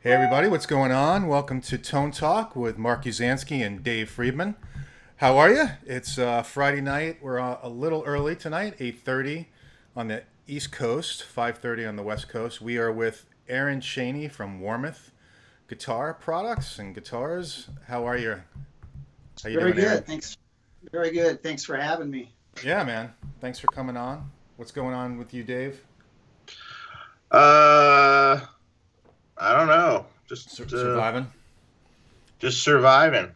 Hey everybody, what's going on? Welcome to Tone Talk with Mark Uzansky and Dave Friedman. How are you? It's Friday night. We're a little early tonight, 8:30 on the East Coast, 5:30 on the West Coast. We are with Aaron Cheney from Warmoth Guitar Products and Guitars. How are you? How you Very doing, Aaron? good. Thanks. Very good. Thanks for having me. Yeah, man. Thanks for coming on. What's going on with you, Dave? Uh, I don't know. Surviving? Just surviving.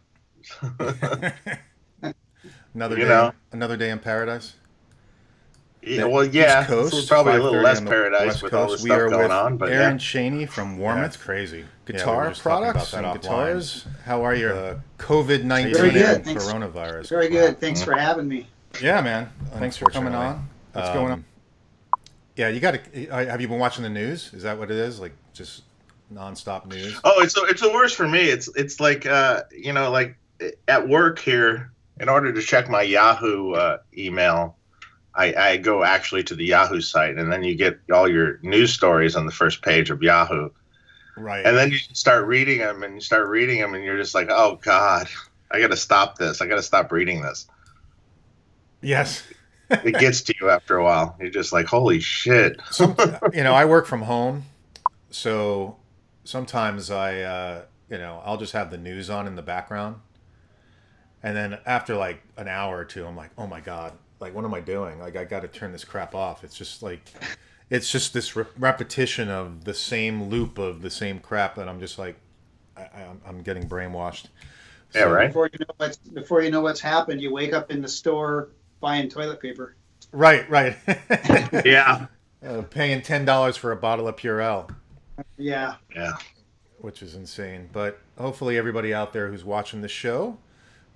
Another You day, know. another day in paradise. Yeah, well, yeah. East Coast, It's probably a little 5:30 less on the paradise West with all Coast. this We stuff are going with on, but Aaron yeah. Cheney from Yeah, Warmoth it's crazy. Yeah, we Guitar were just talking about Products that and offline. Guitars. How are you? COVID-19 Very good. and Thanks. coronavirus. Very good. Thanks for having me. Yeah, man. Thanks for coming Unfortunately. on. What's going on? Yeah, you got to. Have you been watching the news? Is that what it is? Like just nonstop news? Oh, it's the worst for me. It's like like at work here. In order to check my Yahoo email, I go actually to the Yahoo site, and then you get all your news stories on the first page of Yahoo. Right. And then you start reading them, and you're just like, oh God, I got to stop this. I got to stop reading this. Yes. It gets to you after a while. You're just like, holy shit. I work from home, so sometimes I'll just have the news on in the background, and then after like an hour or two, I'm like, oh my God, like what am I doing? Like I got to turn this crap off. It's just like, it's just this repetition of the same loop of the same crap that I'm just like, I'm getting brainwashed. Yeah, right. Before you know what's happened, you wake up in the store buying toilet paper. Right. Yeah. Paying $10 for a bottle of Purell, Yeah. Yeah. which is insane. But hopefully everybody out there who's watching the show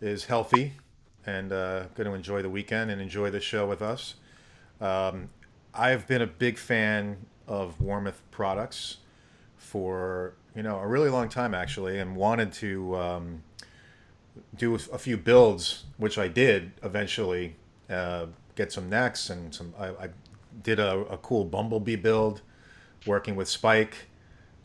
is healthy and going to enjoy the weekend and enjoy the show with us. I've been a big fan of Warmoth products for a really long time actually, and wanted to do a few builds, which I did eventually. Get some necks and some. I did a cool Bumblebee build, working with Spike,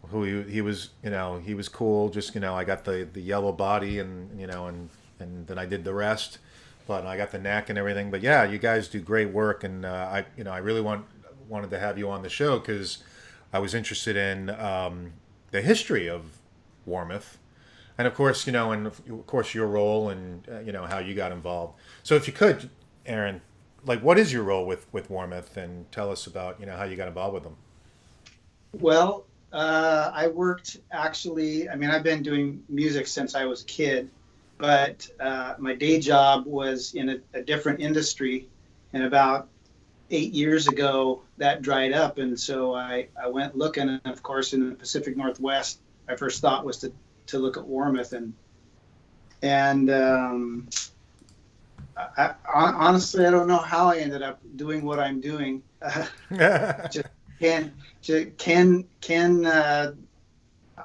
who he was he was cool. Just I got the yellow body and then I did the rest, but I got the neck and everything. But yeah, you guys do great work, and I really wanted to have you on the show because I was interested in the history of Warmoth, and of course your role and how you got involved. So if you could, Aaron, like what is your role with Warmoth, and tell us about how you got involved with them. Well, I worked actually. I mean, I've been doing music since I was a kid, but my day job was in a different industry, and about 8 years ago that dried up, and so I went looking, and of course in the Pacific Northwest, my first thought was to look at Warmoth, and honestly, I don't know how I ended up doing what I'm doing. Just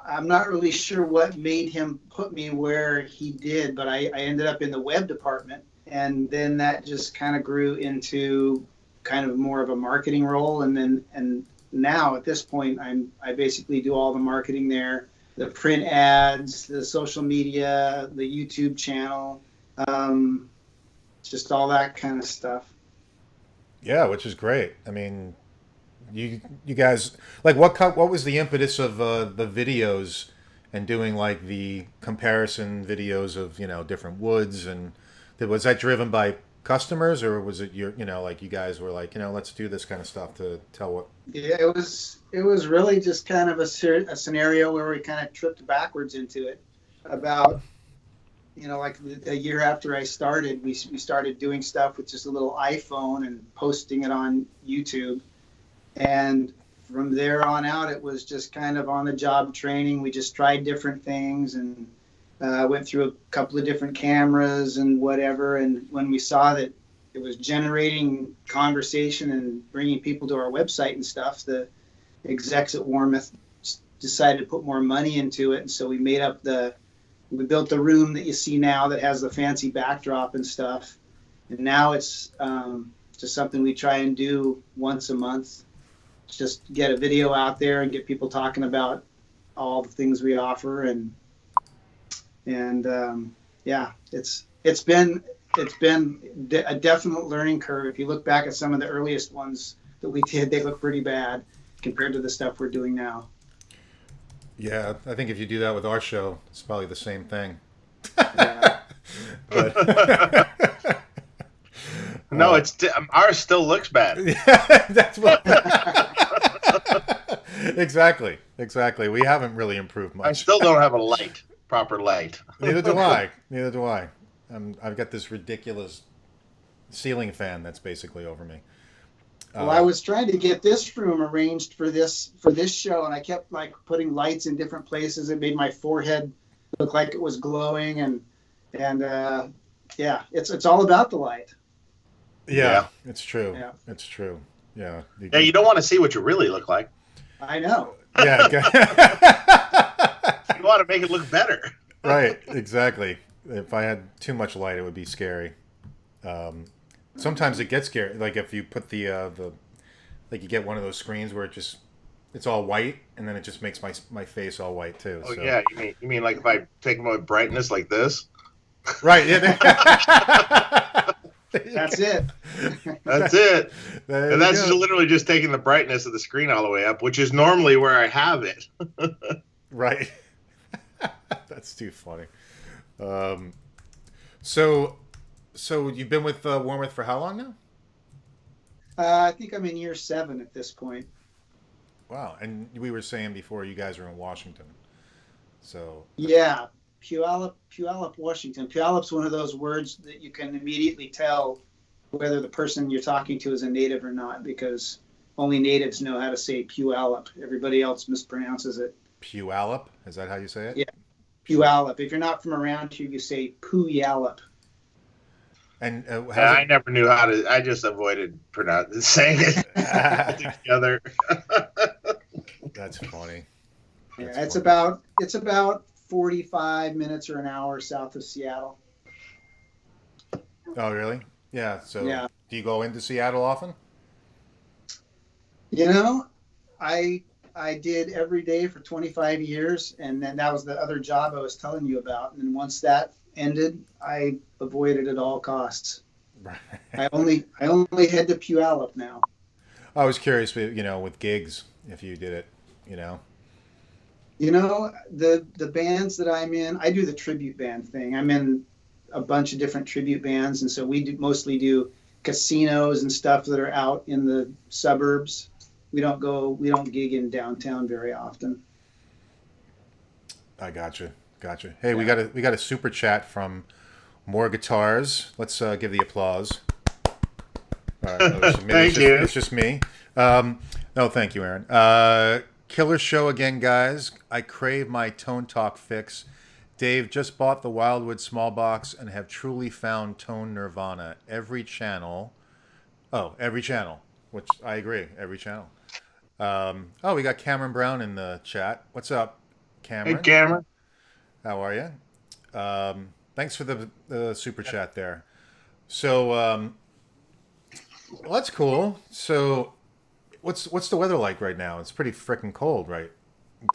I'm not really sure what made him put me where he did, but I ended up in the web department, and then that just kind of grew into kind of more of a marketing role, and now at this point I basically do all the marketing there, the print ads, the social media, the YouTube channel. Just all that kind of stuff. Yeah, which is great. I mean, you guys, like what was the impetus of the videos and doing like the comparison videos of different woods, and was that driven by customers, or was it like you guys were like let's do this kind of stuff to tell what? Yeah, it was really just kind of a scenario where we kind of tripped backwards into it. About like a year after I started, we started doing stuff with just a little iPhone and posting it on YouTube. And from there on out, it was just kind of on the job training. We just tried different things and went through a couple of different cameras and whatever. And when we saw that it was generating conversation and bringing people to our website and stuff, the execs at Warmoth decided to put more money into it. And so we built the room that you see now that has the fancy backdrop and stuff. And now it's just something we try and do once a month. Just get a video out there and get people talking about all the things we offer, and yeah, it's been a definite learning curve. If you look back at some of the earliest ones that we did, they look pretty bad compared to the stuff we're doing now. Yeah, I think if you do that with our show, it's probably the same thing. Yeah. But No, ours still looks bad. yeah, that's what. Exactly. We haven't really improved much. I still don't have a proper light. Neither do I. I've got this ridiculous ceiling fan that's basically over me. Well, I was trying to get this room arranged for this show, and I kept like putting lights in different places. It made my forehead look like it was glowing, and yeah, it's all about the light. Yeah, it's true. Yeah. It's true. Yeah. Yeah, you don't want to see what you really look like. I know. Yeah. You want to make it look better. Right. Exactly. If I had too much light, it would be scary. Sometimes it gets scary. Like if you put the like you get one of those screens where it's all white, and then it just makes my face all white too. Oh so. yeah, you mean like if I take my brightness like this? Right. Yeah. That's it. That's it. And that's just literally just taking the brightness of the screen all the way up, which is normally where I have it. Right. That's too funny. So you've been with Warmoth for how long now? I think I'm in year 7 at this point. Wow. And we were saying before you guys are in Washington. So Yeah, Puyallup, Washington. Puyallup's one of those words that you can immediately tell whether the person you're talking to is a native or not, because only natives know how to say Puyallup. Everybody else mispronounces it. Puyallup, is that how you say it? Yeah, Puyallup. If you're not from around here, you say Puyallup. And I never knew how to. I just avoided saying it together. That's funny. Yeah, it's about 45 minutes or an hour south of Seattle. Oh, really? Yeah. So Yeah. do you go into Seattle often? You know, I did every day for 25 years, and then that was the other job I was telling you about. And once that ended, I avoided at all costs. Right. I only head to Puyallup now. I was curious, with gigs, if you did it, You know, the bands that I'm in, I do the tribute band thing. I'm in a bunch of different tribute bands, and so we mostly do casinos and stuff that are out in the suburbs. We don't gig in downtown very often. I gotcha. Hey, Yeah. we got a super chat from More Guitars. Let's give the applause. All right, Thank you. It's just me. No, thank you, Aaron. Killer show again, guys. I crave my tone talk fix. Dave just bought the Wildwood small box and have truly found tone nirvana. Every channel, which I agree, every channel. We got Cameron Brown in the chat. What's up, Cameron? Hey, Cameron. How are you? Thanks for the super chat there. So, well, that's cool. So, what's the weather like right now? It's pretty freaking cold, right,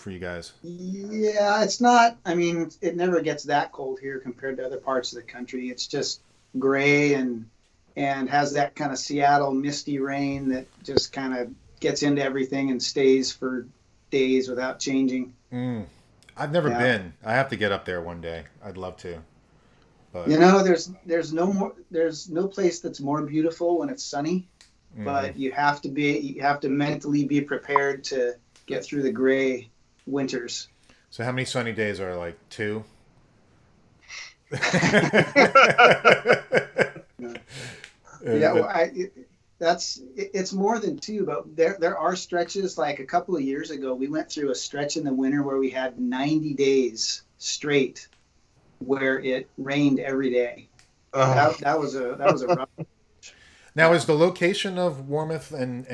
for you guys? Yeah, it's not. I mean, it never gets that cold here compared to other parts of the country. It's just gray and has that kind of Seattle misty rain that just kind of gets into everything and stays for days without changing. I've never been. I have to get up there one day. I'd love to. But You know, there's no place that's more beautiful when it's sunny, but you have to mentally be prepared to get through the gray winters. So how many sunny days are like 2? Yeah, well, it's more than 2, but there are stretches. Like a couple of years ago, we went through a stretch in the winter where we had 90 days where it rained every day. That was a rough. Now, is the location of Warmoth and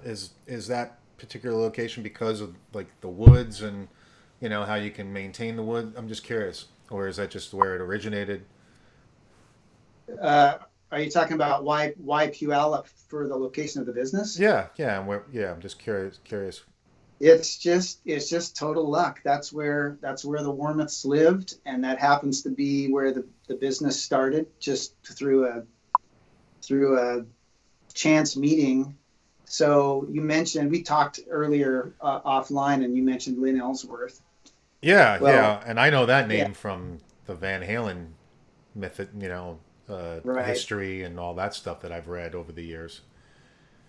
is that particular location because of like the woods and how you can maintain the wood? I'm just curious, or is that just where it originated? Are you talking about why Puyallup for the location of the business? Yeah, I'm just curious. It's just total luck. That's where the Warmoths lived, and that happens to be where the business started, just through a chance meeting. So you mentioned, we talked earlier offline, and you mentioned Lynn Ellsworth. Yeah, Well, yeah, and I know that yeah, name from the Van Halen method, right, history and all that stuff that I've read over the years.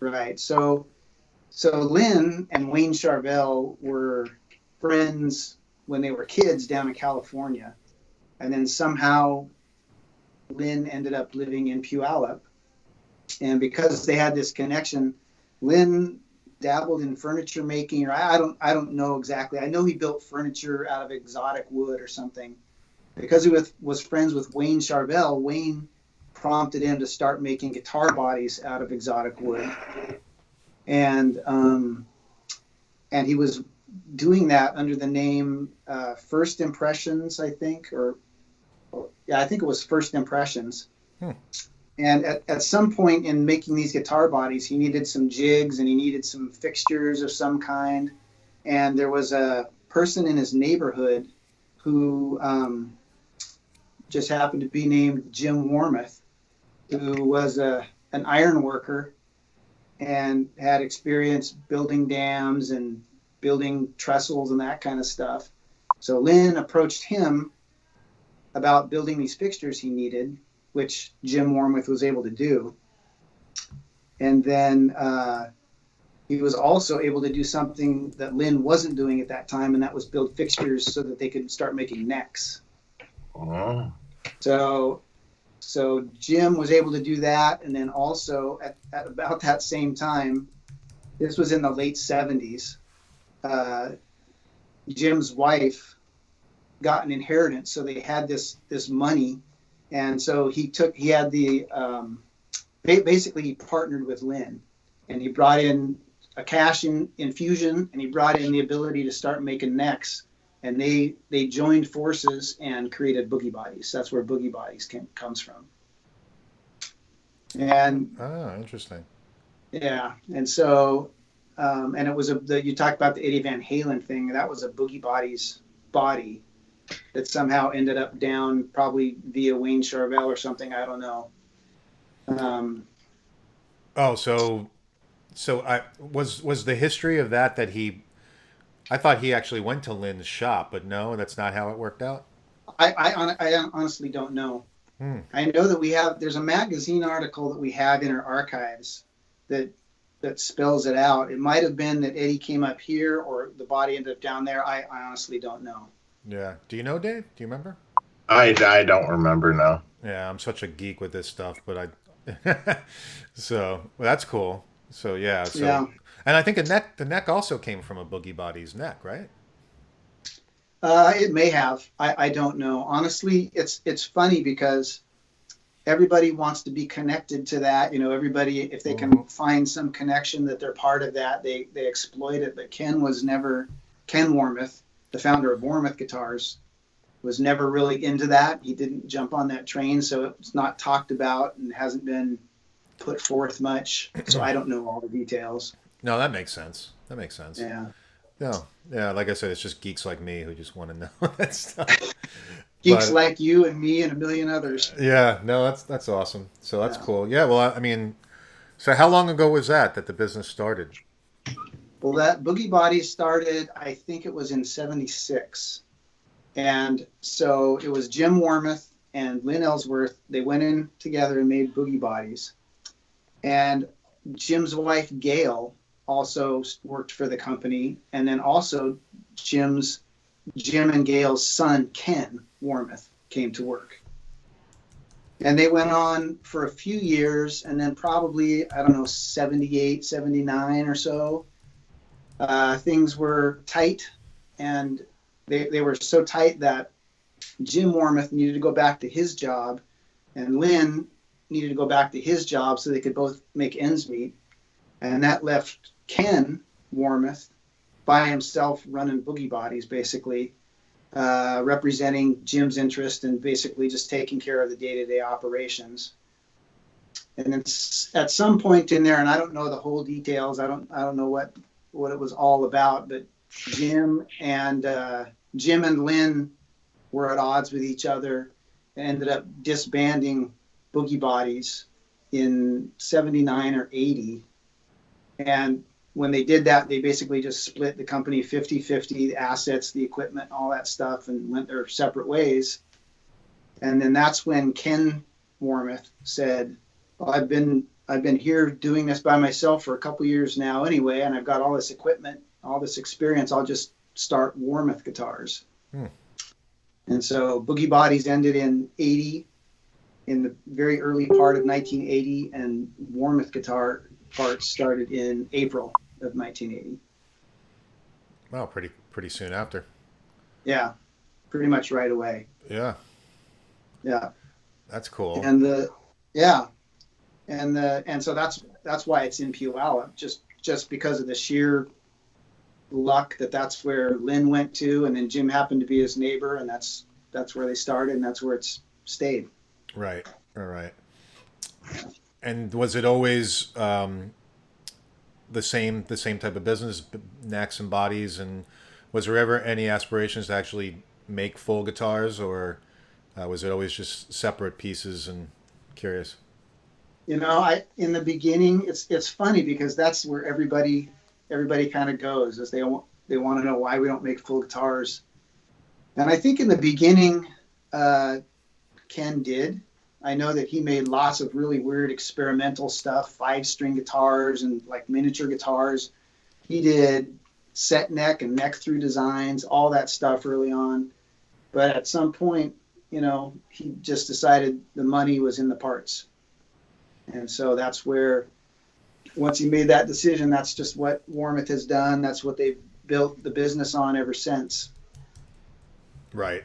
right. So Lynn and Wayne Charvel were friends when they were kids down in California, and then somehow Lynn ended up living in Puyallup, and because they had this connection, Lynn dabbled in furniture making, or I don't know exactly. I know he built furniture out of exotic wood or something. Because he was friends with Wayne Charvel, Wayne prompted him to start making guitar bodies out of exotic wood, and and he was doing that under the name First Impressions, I think, or yeah, I think it was First Impressions. Hmm. And at some point in making these guitar bodies, he needed some jigs and he needed some fixtures of some kind. And there was a person in his neighborhood who just happened to be named Jim Warmoth, who was an iron worker and had experience building dams and building trestles and that kind of stuff. So Lynn approached him about building these fixtures he needed, which Jim Warmoth was able to do. And then he was also able to do something that Lynn wasn't doing at that time, and that was build fixtures so that they could start making necks. Oh. So Jim was able to do that, and then also at about that same time, this was in the late 70s, Jim's wife got an inheritance, so they had this money, and so he had the basically he partnered with Lynn, and he brought in a cash infusion, and he brought in the ability to start making necks, and they joined forces and created Boogie Bodies. That's where Boogie Bodies comes from. And Oh, interesting. yeah, and so and it was you talked about the Eddie Van Halen thing. That was a Boogie Bodies body that somehow ended up down probably via Wayne Charvel or something. I don't know. Um, Oh, so I was the history of that he I thought he actually went to Lynn's shop, but no, that's not how it worked out. I honestly don't know. Hmm. I know that there's a magazine article that we have in our archives that spells it out. It might have been that Eddie came up here or the body ended up down there. I honestly don't know. Yeah. Do you know, Dave? Do you remember? I don't remember now. Yeah, I'm such a geek with this stuff, but I so well, that's cool. So yeah, Yeah. and I think the neck also came from a Boogie Body's neck, right? It may have. I don't know. Honestly, it's funny because everybody wants to be connected to that. Everybody, if they Hmm. can find some connection that they're part of that, they exploit it. But Ken Warmoth, the founder of Warmoth Guitars, was never really into that. He didn't jump on that train, so it's not talked about and hasn't been put forth much. So I don't know all the details. No, that makes sense. That makes sense. Yeah. No, yeah, like I said, it's just geeks like me who just want to know that stuff. Geeks But like you and me and a million others. yeah, no, that's awesome. So that's Yeah. cool. Yeah, well, I mean, so how long ago was that the business started? Well, that Boogie Body started, I think it was in 76. And so it was Jim Warmoth and Lynn Ellsworth. They went in together and made Boogie Bodies. And Jim's wife, Gail, also worked for the company. And then also Jim and Gail's son, Ken Warmoth, came to work. And they went on for a few years. And then probably, I don't know, 78, 79 or so, things were tight. And they were so tight that Jim Warmoth needed to go back to his job, and Lynn needed to go back to his job so they could both make ends meet. And that left Ken Warmoth by himself running Boogie Bodies, basically, representing Jim's interest and basically just taking care of the day-to-day operations. And it's at some point in there, and I don't know the whole details. I don't know what what it was all about. But Jim and Lynn were at odds with each other and ended up disbanding Boogie Bodies in 79 or 80. And when they did that, they basically just split the company 50-50, the assets, the equipment, all that stuff, and went their separate ways. And then that's when Ken Warmoth said, well, I've been here doing this by myself for a couple years now anyway, and I've got all this equipment, all this experience. I'll just start Warmoth guitars. And so Boogie Bodies ended in 80, in the very early part of 1980, and Warmoth guitar parts started in April of 1980. Wow, pretty soon after. Yeah, pretty much right away. Yeah. Yeah. That's cool. And so that's why it's in Puyallup, just because of the sheer luck that's where Lynn went to, and then Jim happened to be his neighbor, and that's where they started, and that's where it's stayed. Right. All right. And was it always the same type of business, necks and bodies, and was there ever any aspirations to actually make full guitars, or was it always just separate pieces? And curious. In the beginning, it's funny because that's where everybody kind of goes, is they want to know why we don't make full guitars. And I think in the beginning, Ken did. I know that he made lots of really weird experimental stuff, 5-string guitars and like miniature guitars. He did set neck and neck through designs, all that stuff early on. But at some point, he just decided the money was in the parts. And so that's where, once he made that decision, that's just what Warmoth has done. That's what they've built the business on ever since. Right.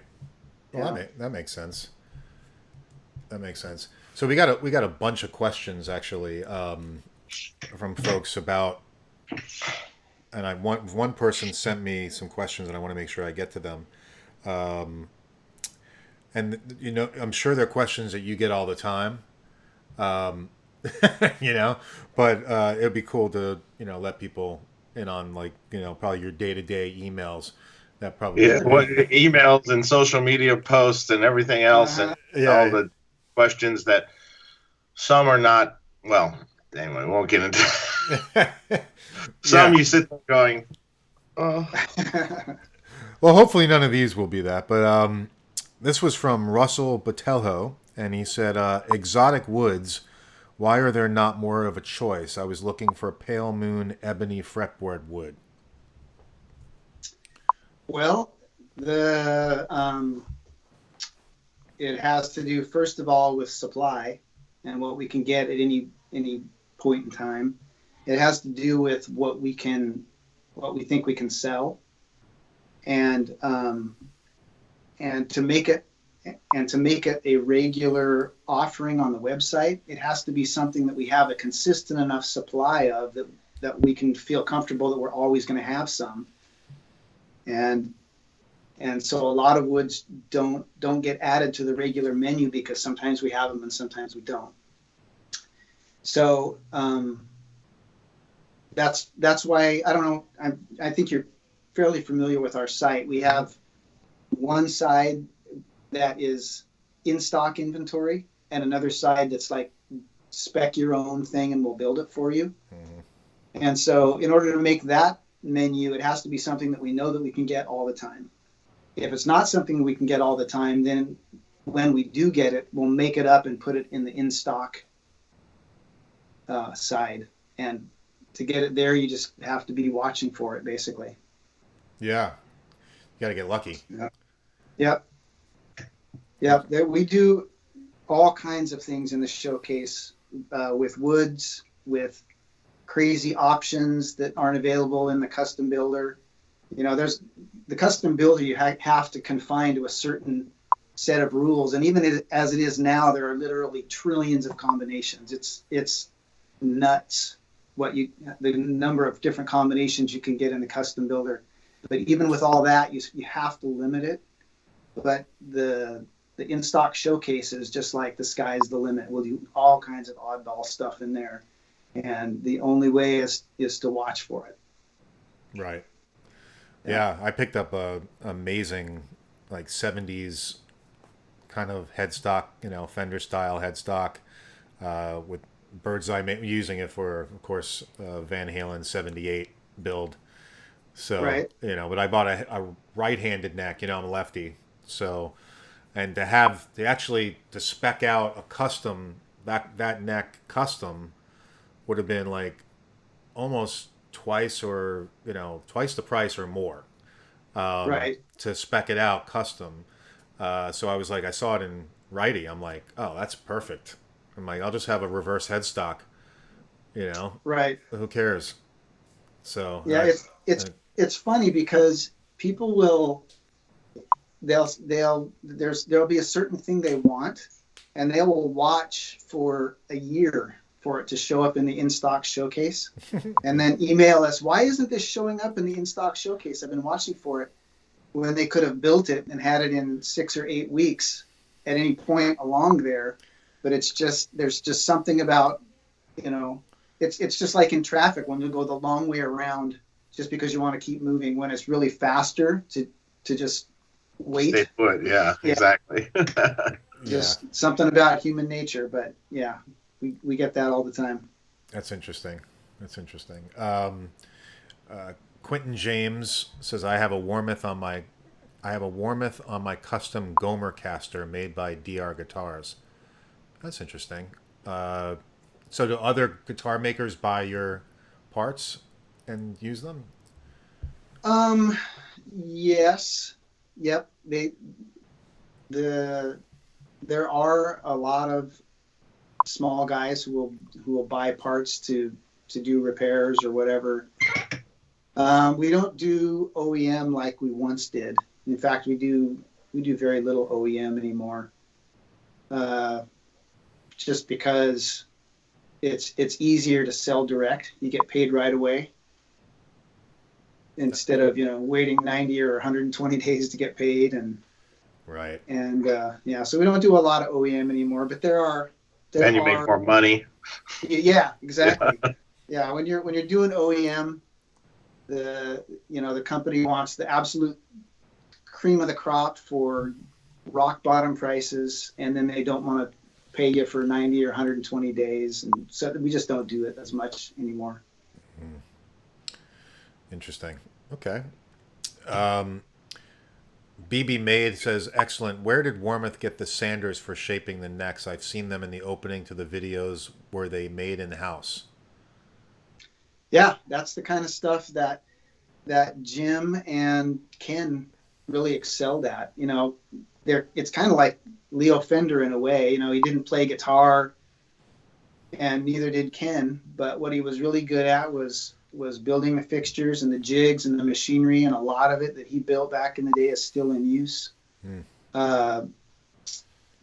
Well, yeah. That makes sense. That makes sense. So we got a bunch of questions actually from folks about, and one person sent me some questions, and I want to make sure I get to them. And I'm sure they're questions that you get all the time. But it'd be cool to let people in on probably your day-to-day emails. That probably emails and social media posts and everything else, and all the questions that some are not. Well, anyway, we won't get into some. You sit there going, oh. Well, hopefully none of these will be that. But this was from Russell Botelho, and he said, "Exotic woods. Why are there not more of a choice? I was looking for pale moon ebony fretboard wood." Well, it has to do, first of all, with supply and what we can get at any point in time. It has to do with what we think we can sell, and to make it a regular offering on the website, it has to be something that we have a consistent enough supply of that we can feel comfortable that we're always going to have some. And so a lot of woods don't get added to the regular menu because sometimes we have them and sometimes we don't. So that's why, I don't know, I think you're fairly familiar with our site. We have one side that is in stock inventory and another side that's like spec your own thing and we'll build it for you. Mm-hmm. And so in order to make that menu, it has to be something that we know that we can get all the time. If it's not something we can get all the time, then when we do get it, we'll make it up and put it in the in-stock side. And to get it there, you just have to be watching for it, basically. Yeah. You got to get lucky. Yeah. Yep. We do all kinds of things in the showcase with woods, with crazy options that aren't available in the custom builder. There's the custom builder, you have to confine to a certain set of rules. And even as it is now, there are literally trillions of combinations. It's nuts the number of different combinations you can get in the custom builder. But even with all that, you have to limit it. But the in-stock showcase is just like the sky's the limit. We'll do all kinds of oddball stuff in there. And the only way is to watch for it. Right. Yeah, I picked up a amazing like 70s kind of headstock, Fender style headstock with bird's eye, using it for, of course, Van Halen 78 build. So, Right. but I bought a right-handed neck, I'm a lefty. So, and to spec out a custom, that neck custom would have been like almost twice the price or more, Right. to spec it out custom. So I was like, I saw it in righty. I'm like, oh, that's perfect. I'm like, I'll just have a reverse headstock, Right. who cares? So Yeah, it's funny because people there'll be a certain thing they want, and they will watch for a year for it to show up in the in-stock showcase, and then email us, why isn't this showing up in the in-stock showcase? I've been watching for it, when they could have built it and had it in 6 or 8 weeks at any point along there. But there's just something about, it's just like in traffic when you go the long way around just because you want to keep moving, when it's really faster to just wait. Stay put. Yeah, exactly. Just something about human nature. But yeah, we get that all the time. That's interesting. Quentin James says, I have a Warmoth on my custom Gomer caster made by DR Guitars. That's interesting. So do other guitar makers buy your parts and use them? Yes. Yep. There are a lot of small guys who will buy parts to do repairs or whatever. We don't do OEM like we once did. In fact, we do very little OEM anymore. Just because it's easier to sell direct. You get paid right away instead of waiting 90 or 120 days to get paid, and right. And so we don't do a lot of OEM anymore. But and you make more money. Yeah, exactly. Yeah, when you're doing OEM, the company wants the absolute cream of the crop for rock bottom prices, and then they don't want to pay you for 90 or 120 days, and so we just don't do it as much anymore. Interesting. Okay. BB Maid says, excellent. Where did Warmoth get the sanders for shaping the necks? I've seen them in the opening to the videos. Were they made in-house? Yeah, that's the kind of stuff that Jim and Ken really excelled at. It's kind of like Leo Fender in a way. He didn't play guitar, and neither did Ken. But what he was really good at was building the fixtures and the jigs and the machinery, and a lot of it that he built back in the day is still in use.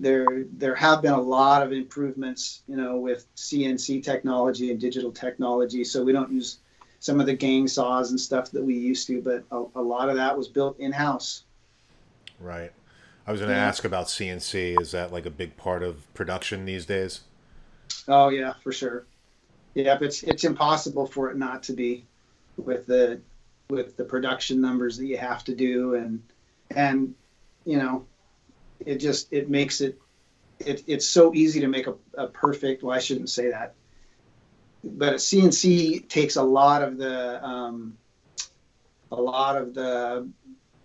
There have been a lot of improvements, with CNC technology and digital technology. So we don't use some of the gang saws and stuff that we used to, but a lot of that was built in-house. Right. I was going to ask about CNC. Is that like a big part of production these days? Oh yeah, for sure. Yeah, but it's impossible for it not to be, with the production numbers that you have to do, and it makes it's so easy to make a perfect. Well, I shouldn't say that, but a CNC takes a lot of the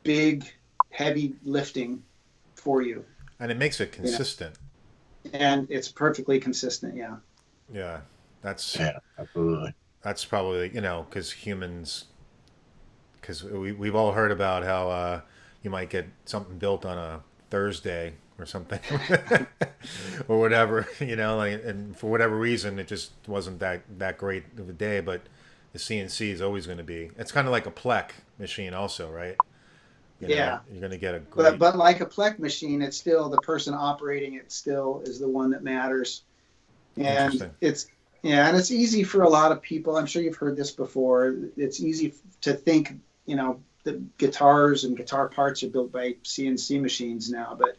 big heavy lifting for you, and it makes it consistent. And it's perfectly consistent. Yeah. Yeah. Absolutely. That's probably, because we've all heard about how you might get something built on a Thursday or something or whatever, and for whatever reason, it just wasn't that great of a day. But the CNC is always going to be, it's kind of like a Plek machine also, right? You're going to get a great... But like a Plek machine, it's still the person operating it still is the one that matters. And it's easy for a lot of people. I'm sure you've heard this before. It's easy to think, the guitars and guitar parts are built by CNC machines now. But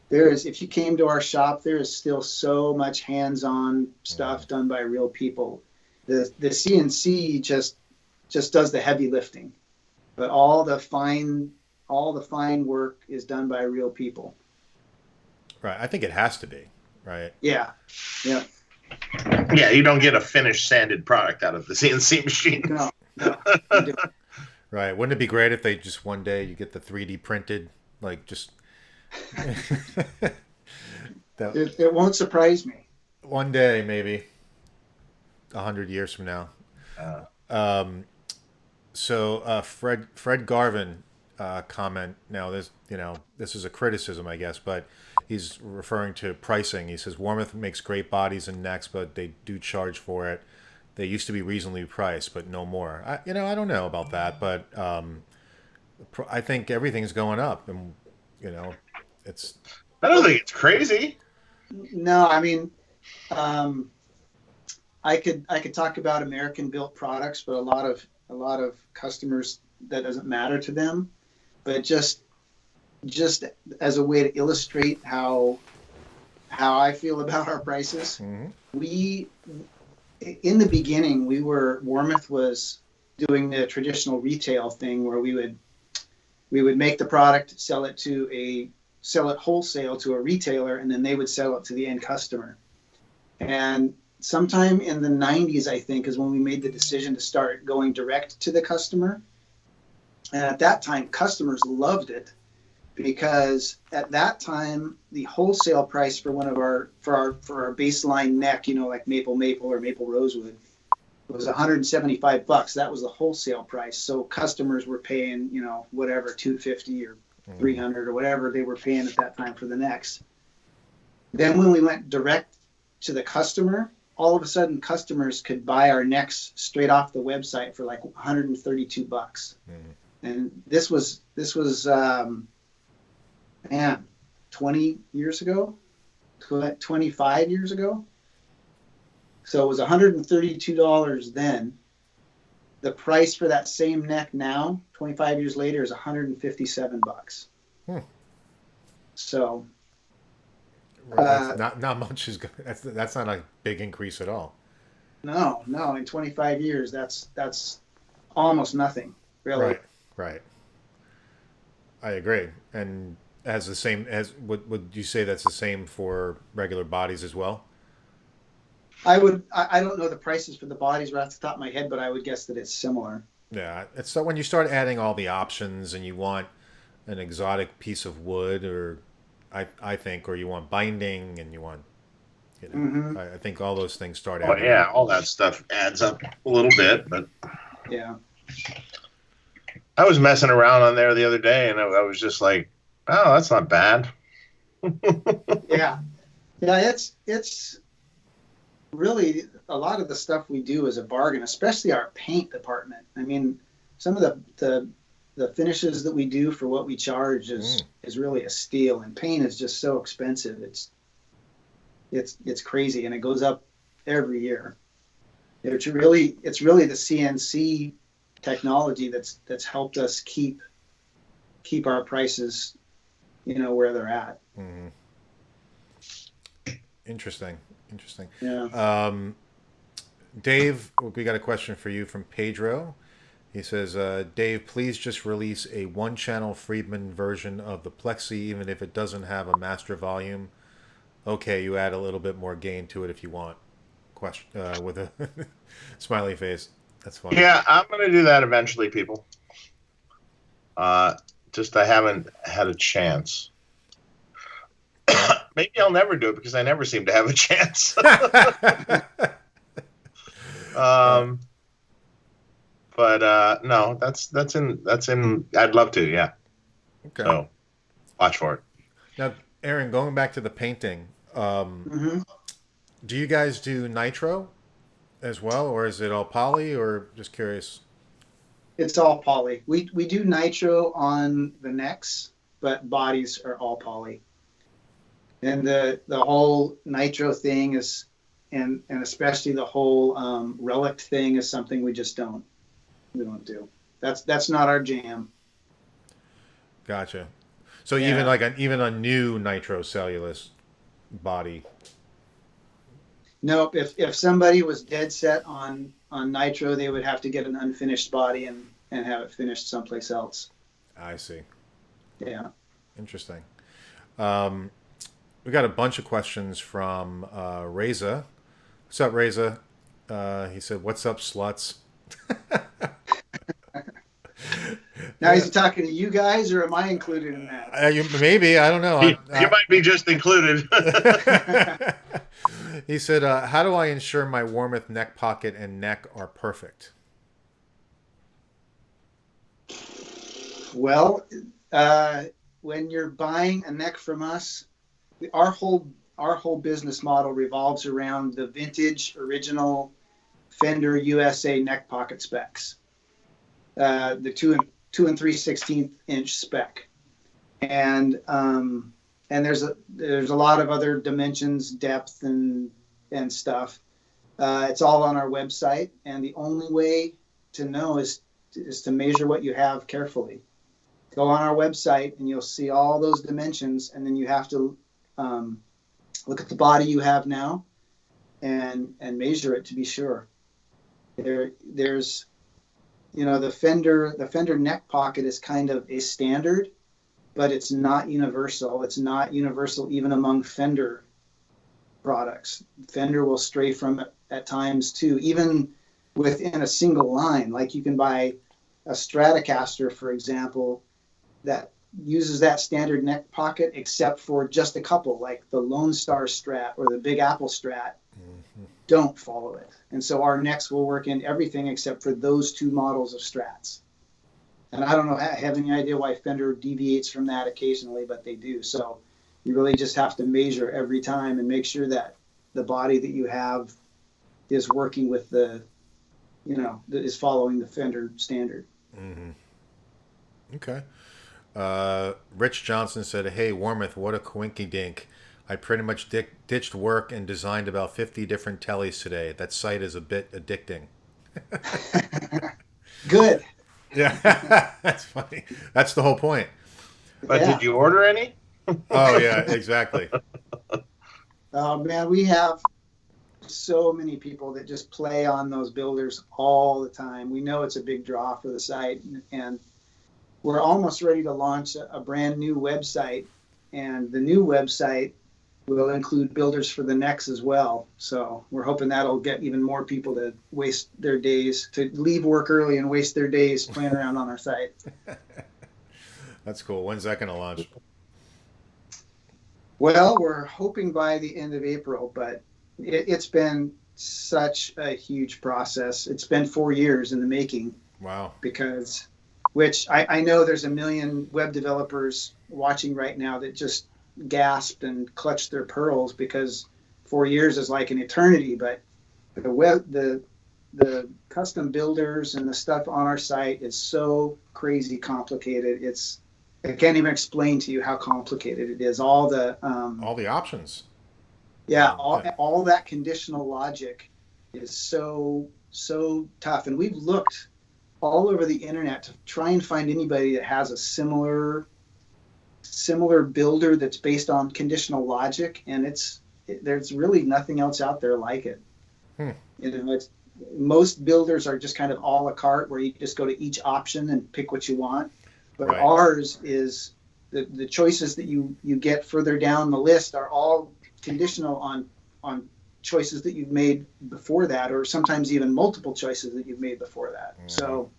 if you came to our shop, there is still so much hands-on stuff done by real people. The CNC just just does the heavy lifting, but all the fine work is done by real people. Right. I think it has to be. Right. Yeah. Yeah. Yeah, you don't get a finished sanded product out of the CNC machine. No. Right. Wouldn't it be great if they just one day you get the 3D printed, like just it won't surprise me. One day, maybe 100 years from now. Fred Garvin comment. Now, this is a criticism, I guess, but he's referring to pricing. He says Warmoth makes great bodies and necks, but they do charge for it. They used to be reasonably priced, but no more. I don't know about that, but I think everything's going up, and it's. I don't think it's crazy. No, I mean, I could talk about American built products, but a lot of customers, that doesn't matter to them. But just as a way to illustrate how I feel about our prices, we in the beginning Warmoth was doing the traditional retail thing where we would make the product, sell it wholesale to a retailer, and then they would sell it to the end customer. And sometime in the 90s, I think, is when we made the decision to start going direct to the customer. And at that time, customers loved it, because at that time, the wholesale price for our baseline neck, like maple or maple rosewood, was $175. That was the wholesale price. So customers were paying, whatever, $250 or $300 or whatever they were paying at that time for the necks. Then when we went direct to the customer, all of a sudden customers could buy our necks straight off the website for like $132. And this was 20 years ago, 25 years ago. So it was $132 then. The price for that same neck now, 25 years later, is $157. So not much is that's not a big increase at all. No, in 25 years, that's almost nothing, really. Right. I agree. And as the same as would you say that's the same for regular bodies as well? I don't know the prices for the bodies right off the top of my head, but I would guess that it's similar. Yeah, it's so when you start adding all the options and you want an exotic piece of wood, or I think, or you want binding and you want, I think all those things start adding. Oh yeah, all that stuff adds up a little bit, but yeah. I was messing around on there the other day, and I was just like, "Oh, that's not bad." Yeah. It's really a lot of the stuff we do is a bargain, especially our paint department. I mean, some of the finishes that we do for what we charge is really a steal, and paint is just so expensive. It's crazy, and it goes up every year. It's really the CNC technology that's helped us keep our prices, where they're at. Interesting. Yeah. Dave, we got a question for you from Pedro. He says, Dave, please just release a one-channel Friedman version of the Plexi, even if it doesn't have a master volume. Okay, you add a little bit more gain to it if you want. Question with a smiley face. That's funny. Yeah, I'm going to do that eventually, people. Just I haven't had a chance. Maybe I'll never do it because I never seem to have a chance. But no, that's in. I'd love to, yeah. Okay. So watch for it. Now, Aaron, going back to the painting, do you guys do nitro as well, or is it all poly, or just curious? It's all poly. We do nitro on the necks, but bodies are all poly. And the whole nitro thing is, and especially the whole relic thing is something we just don't do. That's not our jam. Gotcha. So even a new nitrocellulose body. Nope. If somebody was dead set on nitro, they would have to get an unfinished body and have it finished someplace else. I see. Yeah. Interesting. We got a bunch of questions from Reza. What's up, Reza? He said, "What's up, sluts?" Now, is he talking to you guys, or am I included in that? Maybe, I don't know. You might be just included. He said, "How do I ensure my Warmoth neck pocket and neck are perfect?" Well, when you're buying a neck from us, our whole business model revolves around the vintage original Fender USA neck pocket specs, the 2 and 3/16 inch spec, and there's a lot of other dimensions, depth, and stuff. It's all on our website, and the only way to know is to measure what you have carefully. Go on our website, and you'll see all those dimensions, and then you have to look at the body you have now and measure it to be sure. There's the Fender neck pocket is kind of a standard, but it's not universal. It's not universal even among Fender products. Fender will stray from it at times too, even within a single line. Like you can buy a Stratocaster, for example, that uses that standard neck pocket, except for just a couple, like the Lone Star Strat or the Big Apple Strat, don't follow it. And so our necks will work in everything except for those two models of Strats. And I don't have any idea why Fender deviates from that occasionally, but they do. So you really just have to measure every time and make sure that the body that you have is working with is following the Fender standard. Mm-hmm. Okay. Rich Johnson said, "Hey, Warmoth, what a coinky dink. I pretty much ditched work and designed about 50 different tellies today. That site is a bit addicting." Good. Yeah, that's funny. That's the whole point. But did you order any? Oh, yeah, exactly. Oh, man, we have so many people that just play on those builders all the time. We know it's a big draw for the site, and we're almost ready to launch a brand new website, and the new website will include builders for the necks as well. So we're hoping that'll get even more people to waste their days, to leave work early and waste their days playing around on our site. That's cool. When's that going to launch? Well, we're hoping by the end of April, but it's been such a huge process. It's been 4 years in the making. Wow. Which I know there's a million web developers watching right now that just gasped and clutched their pearls, because 4 years is like an eternity. But the custom builders and the stuff on our site is so crazy complicated. I can't even explain to you how complicated it is. All the options. Yeah, all that conditional logic is so tough, and we've looked all over the internet to try and find anybody that has a similar builder that's based on conditional logic, and there's really nothing else out there like it. Most builders are just kind of a la carte, where you just go to each option and pick what you want. But right. Ours is the choices that you get further down the list are all conditional on choices that you've made before that, or sometimes even multiple choices that you've made before that. Mm-hmm. So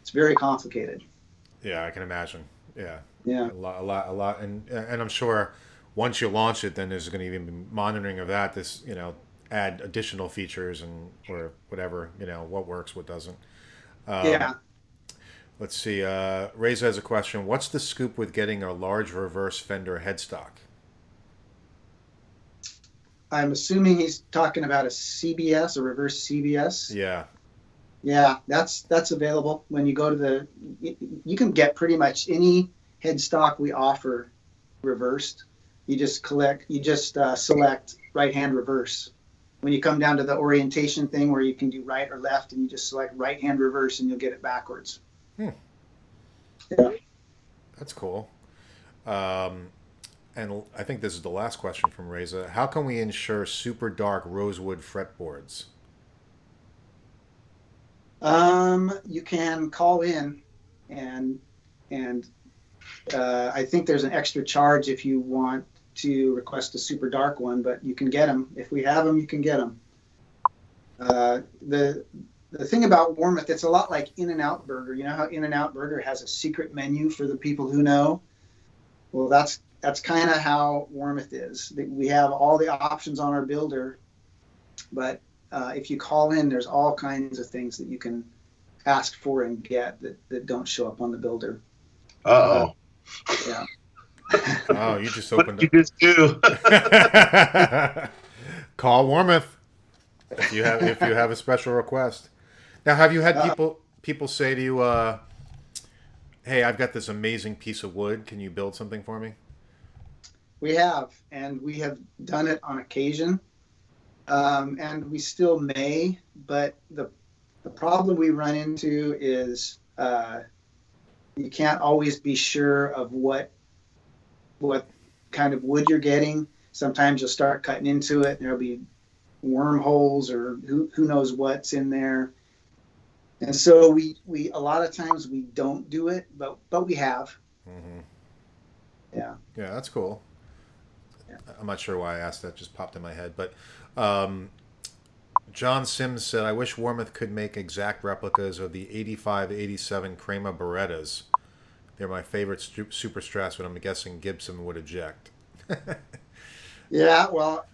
it's very complicated. Yeah, I can imagine. Yeah. Yeah. A lot. And I'm sure once you launch it, then there's going to even be monitoring of that. This, add additional features or whatever, what works, what doesn't. Yeah. Let's see. Reza has a question. What's the scoop with getting a large reverse Fender headstock? I'm assuming he's talking about a CBS, a reverse CBS. Yeah. Yeah, that's available. When you go to you can get pretty much any headstock we offer reversed. You just select right-hand reverse. When you come down to the orientation thing where you can do right or left, and you just select right-hand reverse, and you'll get it backwards. Yeah. That's cool. And I think this is the last question from Reza. How can we ensure super dark rosewood fretboards? You can call in, and I think there's an extra charge if you want to request a super dark one, but you can get them. If we have them, you can get them. The thing about Warmoth, it's a lot like In-N-Out Burger. You know how In-N-Out Burger has a secret menu for the people who know? Well, that's kind of how Warmoth is. We have all the options on our builder, but if you call in, there's all kinds of things that you can ask for and get that don't show up on the builder. Uh-oh. Yeah. Oh, you just opened What did you just do? Call Warmoth if you have a special request. Now, have you had people say to you, "Hey, I've got this amazing piece of wood. Can you build something for me?" We have, and we have done it on occasion, and we still may. But the problem we run into is you can't always be sure of what kind of wood you're getting. Sometimes you'll start cutting into it, and there'll be wormholes or who knows what's in there. And so we a lot of times we don't do it, but we have. Mm-hmm. Yeah. Yeah, that's cool. Yeah. I'm not sure why I asked that. Just popped in my head. But John Sims said, I wish Warmoth could make exact replicas of the 85-87 Kramer Barettas. They're my favorite super strats, but I'm guessing Gibson would eject. Yeah, well,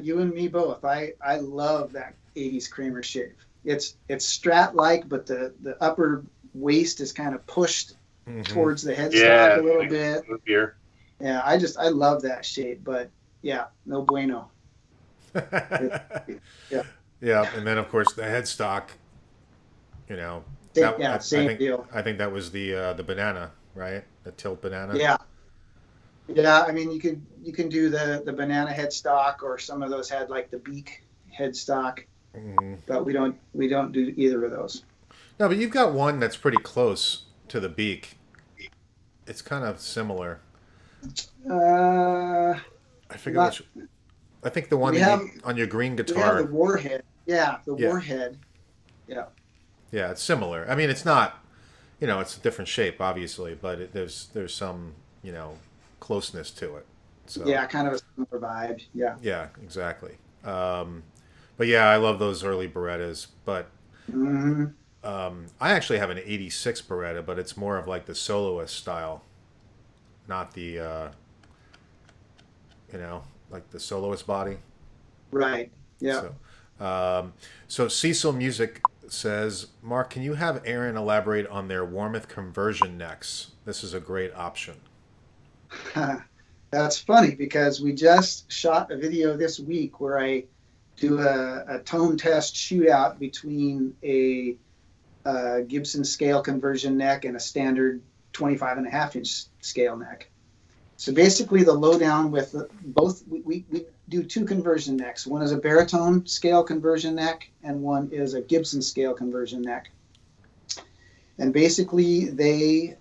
you and me both. I love that 80s Kramer shape. It's strat-like, but the upper waist is kind of pushed towards the headstock a little bit. Here. Yeah, I love that shape, but yeah, no bueno. Yeah. Yeah, and then of course the headstock, you know. Same deal. I think that was the banana, right? The tilt banana. Yeah. Yeah, I mean you can do the banana headstock, or some of those had like the beak headstock, but we don't do either of those. No, but you've got one that's pretty close to the beak. It's kind of similar. I forget which. I think the one on your green guitar. We have the Warhead. Yeah, the Warhead. Yeah. Yeah, it's similar. I mean, it's not, it's a different shape, obviously, but there's some, closeness to it. So yeah, kind of a similar vibe. Yeah. Yeah, exactly. But yeah, I love those early Barettas. But I actually have an '86 Baretta, but it's more of like the soloist style, not the, like the soloist body. Right. Yeah. So Cecil Music says, Mark, can you have Aaron elaborate on their Warmoth conversion necks? This is a great option. That's funny because we just shot a video this week where I do a tone test shootout between a Gibson scale conversion neck and a standard 25.5-inch scale neck. So basically the lowdown with both, we do two conversion necks. One is a baritone scale conversion neck and one is a Gibson scale conversion neck. And basically they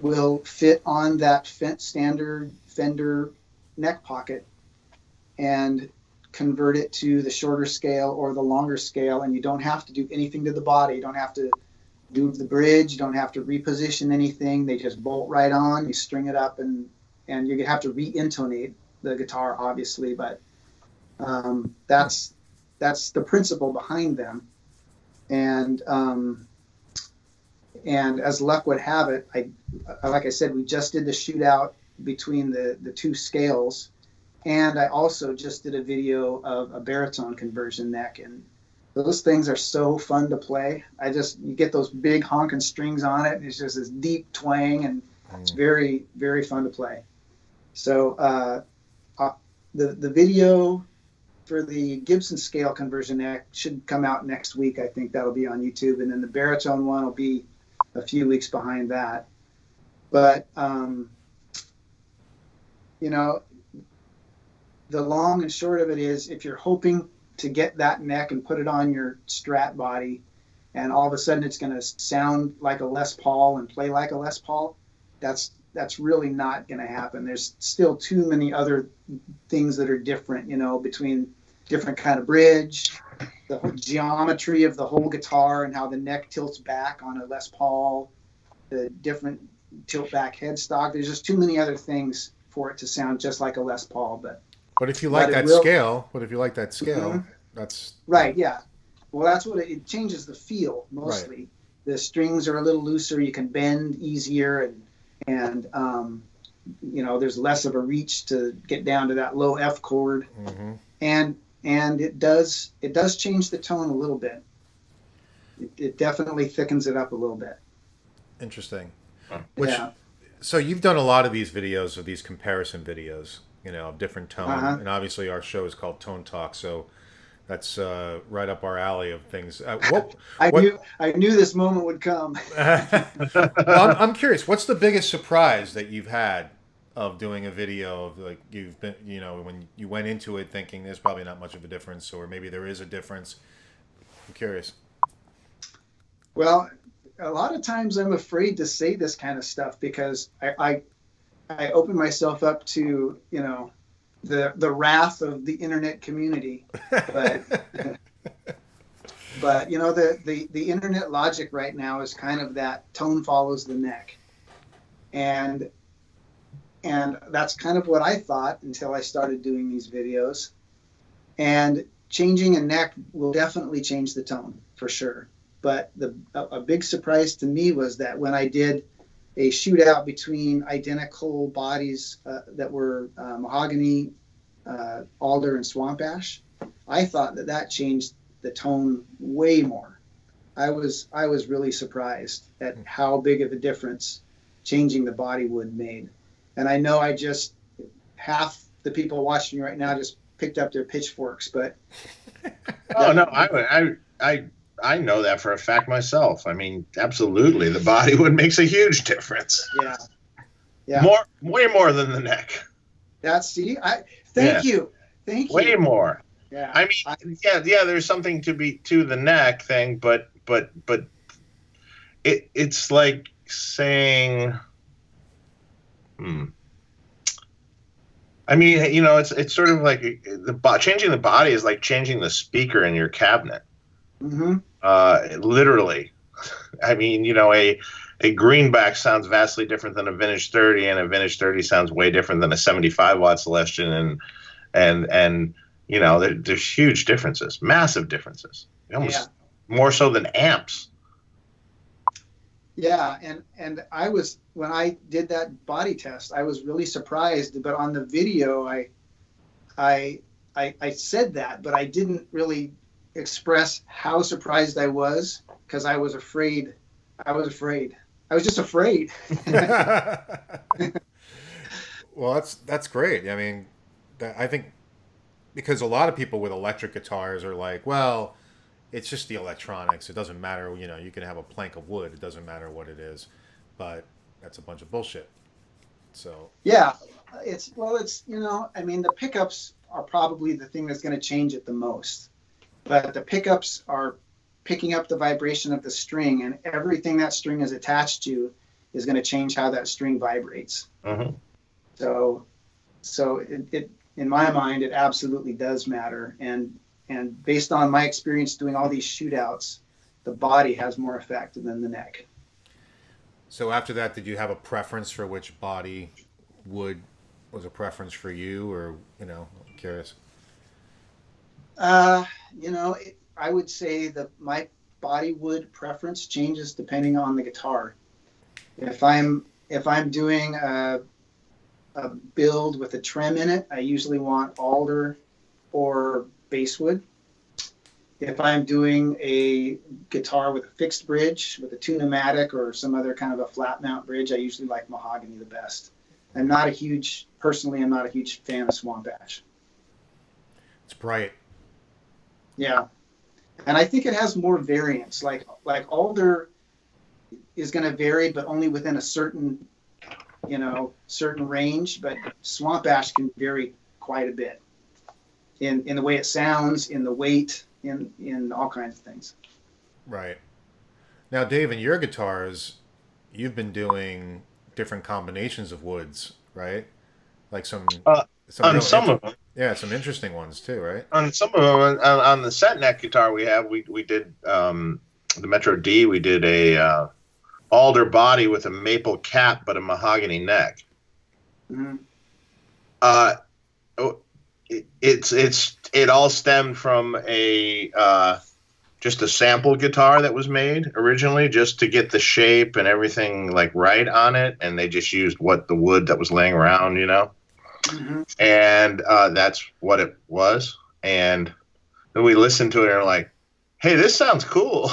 will fit on that standard Fender neck pocket and convert it to the shorter scale or the longer scale, and you don't have to do anything to the body. You don't have to do the bridge. You don't have to reposition anything. They just bolt right on. You string it up, and you have to re-intonate the guitar, obviously, but that's the principle behind them. And as luck would have it, like I said, we just did the shootout between the two scales, and I also just did a video of a baritone conversion neck, and those things are so fun to play. You get those big honking strings on it, and it's just this deep twang, and it's very, very fun to play. So the video for the Gibson scale conversion neck should come out next week. I think that'll be on YouTube, and then the baritone one will be a few weeks behind that. But the long and short of it is, if you're hoping to get that neck and put it on your Strat body, and all of a sudden it's going to sound like a Les Paul and play like a Les Paul, that's that's really not going to happen. There's still too many other things that are different, between different kind of bridge, the whole geometry of the whole guitar and how the neck tilts back on a Les Paul, the different tilt back headstock. There's just too many other things for it to sound just like a Les Paul. But if you like that scale, Mm-hmm. that's right. Yeah. Well, that's what it changes the feel mostly. Right. The strings are a little looser. You can bend easier, and there's less of a reach to get down to that low F chord, mm-hmm. and it does change the tone a little bit. It definitely thickens it up a little bit. Interesting. Yeah. So you've done a lot of these videos, of these comparison videos, of different tone, uh-huh. and obviously our show is called Tone Talk, so that's right up our alley of things. I knew this moment would come. I'm curious. What's the biggest surprise that you've had of doing a video of, like, you've been, when you went into it thinking there's probably not much of a difference, or maybe there is a difference? I'm curious. Well, a lot of times I'm afraid to say this kind of stuff because I open myself up to, the wrath of the internet community. But the internet logic right now is kind of that tone follows the neck. And that's kind of what I thought until I started doing these videos. And changing a neck will definitely change the tone for sure. But a big surprise to me was that when I did a shootout between identical bodies that were mahogany, alder, and swamp ash, I thought that changed the tone way more. I was really surprised at how big of a difference changing the body wood made. And I know half the people watching right now just picked up their pitchforks, but oh no, I know that for a fact myself. I mean, absolutely, the body wood makes a huge difference. Yeah. Way more than the neck. Thank you. Way more. Yeah. I mean, there's something to the neck thing, but it's like saying, I mean, it's sort of like changing the body is like changing the speaker in your cabinet. Mm-hmm. Literally. I mean, a greenback sounds vastly different than a vintage 30, and a vintage 30 sounds way different than a 75 watt Celestion, and there's huge differences, massive differences, almost more so than amps. Yeah, and when I did that body test, I was really surprised. But on the video, I said that, but I didn't really express how surprised I was because I was afraid. I was just afraid. Well, that's great. I mean, I think because a lot of people with electric guitars are like, well, it's just the electronics. It doesn't matter. You can have a plank of wood. It doesn't matter what it is. But that's a bunch of bullshit. So yeah, I mean, the pickups are probably the thing that's going to change it the most. But the pickups are picking up the vibration of the string, and everything that string is attached to is going to change how that string vibrates. Mm-hmm. So it in my mind, it absolutely does matter. And based on my experience doing all these shootouts, the body has more effect than the neck. So after that, did you have a preference for which body wood was a preference for you, or I'm curious? I would say that my body wood preference changes depending on the guitar. If I'm doing a build with a trem in it, I usually want alder or basswood. If I'm doing a guitar with a fixed bridge, with a tunematic or some other kind of a flat mount bridge, I usually like mahogany the best. I'm not a huge fan of swamp ash. It's bright. Yeah. And I think it has more variance. Like alder is going to vary, but only within a certain range. But swamp ash can vary quite a bit in the way it sounds, in the weight, in all kinds of things. Right. Now, Dave, in your guitars, you've been doing different combinations of woods, right? Like some On real some of them. yeah, some interesting ones too, right? On some of them, on the set neck guitar we have, we did the Metro D. We did a alder body with a maple cap, but a mahogany neck. Mm-hmm. It all stemmed from just a sample guitar that was made originally, just to get the shape and everything like right on it, and they just used the wood that was laying around, Mm-hmm. and that's what it was. And then we listened to it and we're like, hey, this sounds cool.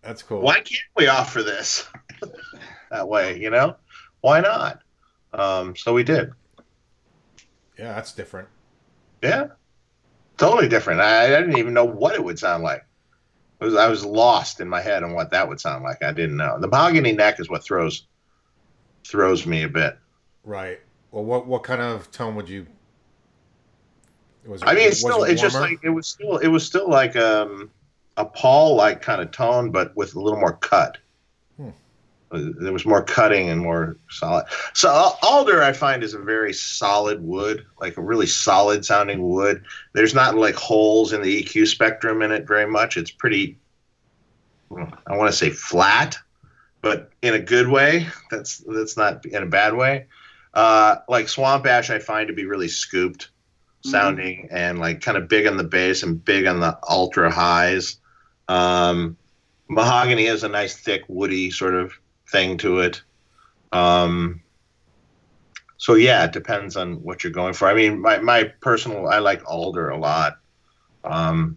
That's cool. Why can't we offer this that way? Why not? So we did. Yeah, that's different. Yeah, totally different. I didn't even know what it would sound like. I was lost in my head on what that would sound like. I didn't know. The mahogany neck is what throws me a bit. Right. Well, what kind of tone would you? It was still like a Paul like kind of tone, but with a little more cut. There was more cutting and more solid. So alder, I find, is a very solid wood, like a really solid sounding wood. There's not like holes in the EQ spectrum in it very much. It's pretty, I want to say flat, but in a good way. That's not in a bad way. Like swamp ash, I find to be really scooped sounding and like kind of big on the bass and big on the ultra highs. Mahogany has a nice thick woody sort of thing to it. So yeah, it depends on what you're going for. I mean, my personal, I like alder a lot. I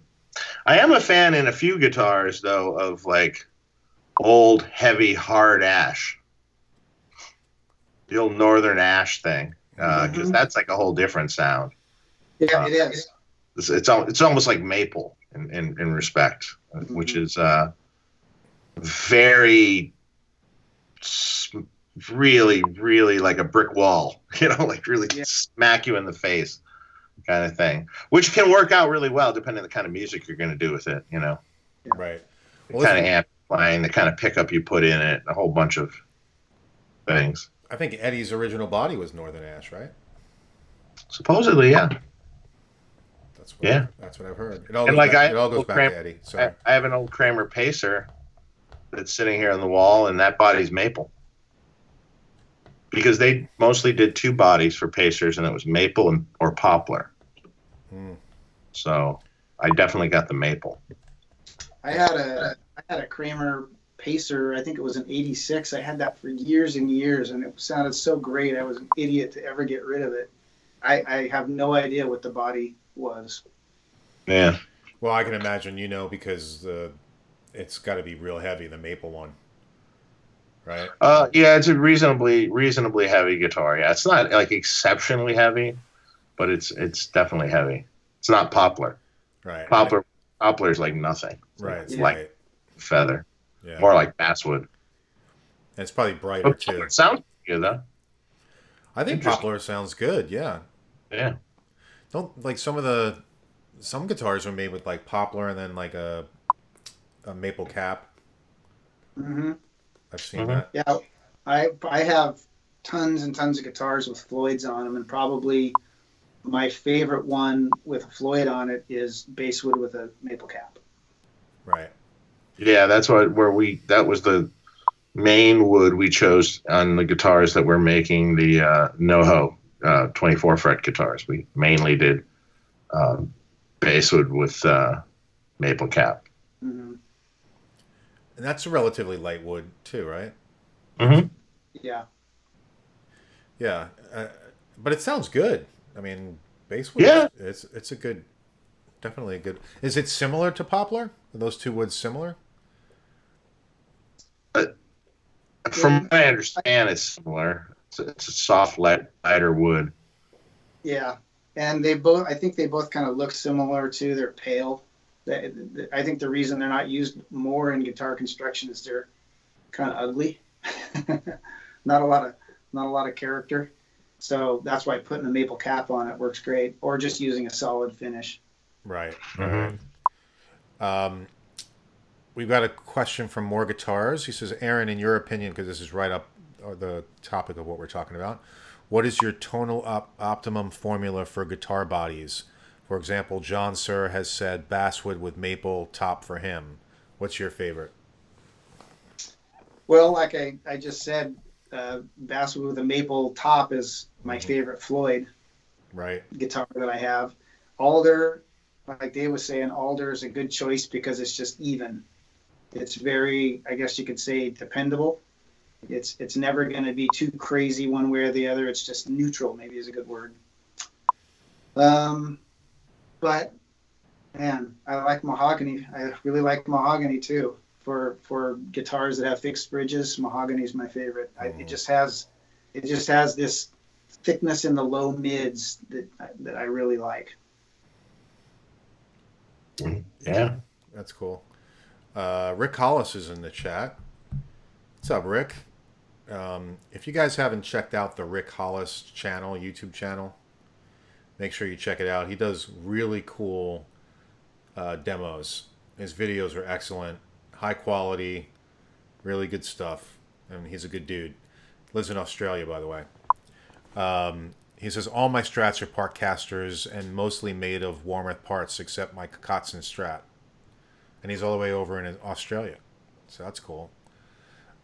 am a fan in a few guitars though of like old heavy hard ash, the old northern ash thing, because that's like a whole different sound. Yeah, it is. It's almost like maple in respect, which is very really, really like a brick wall, like really smack you in the face kind of thing, which can work out really well depending on the kind of music you're going to do with it, Right. The kind of amplifying, the kind of pickup you put in it, a whole bunch of things. I think Eddie's original body was northern ash, right? Supposedly, yeah. That's what I've heard. It all goes back to Eddie. I have an old Kramer Pacer that's sitting here on the wall, and that body's maple. Because they mostly did two bodies for Pacers, and it was maple or poplar. So I definitely got the maple. I had a Kramer Pacer. I think it was an '86. I had that for years and years, and it sounded so great. I was an idiot to ever get rid of it. I have no idea what the body was. Yeah. Well, I can imagine, because it's got to be real heavy, the maple one, right? Yeah, it's a reasonably heavy guitar. Yeah, it's not like exceptionally heavy, but it's definitely heavy. It's not poplar. Right. Poplar is like nothing. Right. Like feather. Yeah. More like basswood. And it's probably brighter too. It sounds good though. I think poplar sounds good. Yeah. Yeah. Don't like some guitars are made with like poplar and then like a maple cap. Mm-hmm. I've seen that. Yeah, I have tons and tons of guitars with Floyds on them, and probably my favorite one with a Floyd on it is Basswood with a maple cap. Right. Yeah, that was the main wood we chose on the guitars that we're making the NoHo 24 fret guitars. We mainly did Basswood with maple cap. Mm-hmm. And that's a relatively light wood too, right? Mm-hmm. Yeah. Yeah, but it sounds good. I mean, Basswood. Yeah. It's a good, definitely a good. Is it similar to poplar? Are those two woods similar? From what I understand, it's similar. It's a soft, lighter wood. Yeah, and I think they both kind of look similar too. They're pale. I think the reason they're not used more in guitar construction is they're kind of ugly. not a lot of character. So that's why putting a maple cap on it works great, or just using a solid finish. Right. Mm-hmm. we've got a question from More Guitars. He says, Aaron, in your opinion, because this is right up the topic of what we're talking about, what is your tonal optimum formula for guitar bodies? For example, John Sir has said Basswood with maple top for him. What's your favorite? Well, like I just said, Basswood with a maple top is my favorite Floyd guitar that I have. Alder, like Dave was saying, Alder is a good choice because it's just even. It's very, I guess you could say, dependable. It's never going to be too crazy one way or the other. It's just neutral, maybe is a good word. But man, I like mahogany. I really like mahogany too. For guitars that have fixed bridges, mahogany is my favorite. It just has this thickness in the low mids that I really like. Yeah, that's cool. Rick Hollis is in the chat. What's up, Rick? If you guys haven't checked out the Rick Hollis channel, YouTube channel, make sure you check it out. He does really cool demos. His videos are excellent, high quality, really good stuff. And he's a good dude. Lives in Australia, by the way. He says, all my Strats are Parkcasters and mostly made of Warmoth parts except my Kotzen Strat. And he's all the way over in Australia. So that's cool.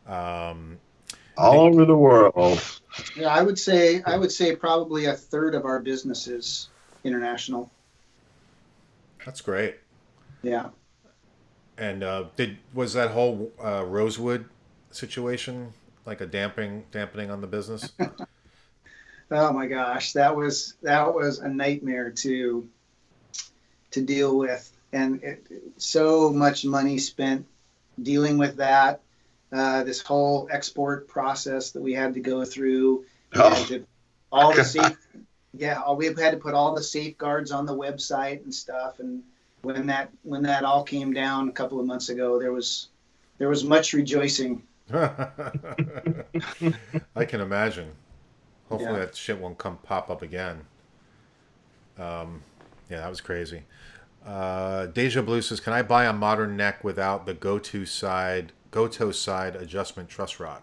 All over the world. Yeah, I would say probably a third of our business is international. That's great. Yeah. And was that whole Rosewood situation like a dampening on the business? Oh my gosh, that was a nightmare to deal with, and so much money spent dealing with that. This whole export process that we had to go through, we had to put all the safeguards on the website and stuff. And when that all came down a couple of months ago, there was much rejoicing. I can imagine. Hopefully that shit won't pop up again. Yeah, that was crazy. Deja Blue says, can I buy a modern neck without the go-to side adjustment truss rod?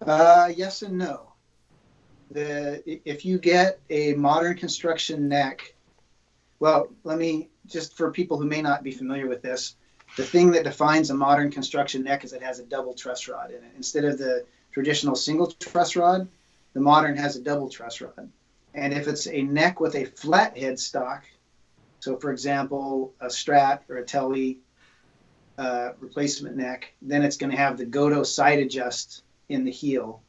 Yes and no. If you get a modern construction neck, well, let me, just for people who may not be familiar with this, the thing that defines a modern construction neck is it has a double truss rod in it. Instead of the traditional single truss rod, the modern has a double truss rod. And if it's a neck with a flat headstock, so for example, a Strat or a Telly replacement neck, then it's going to have the Goto side adjust in the heel.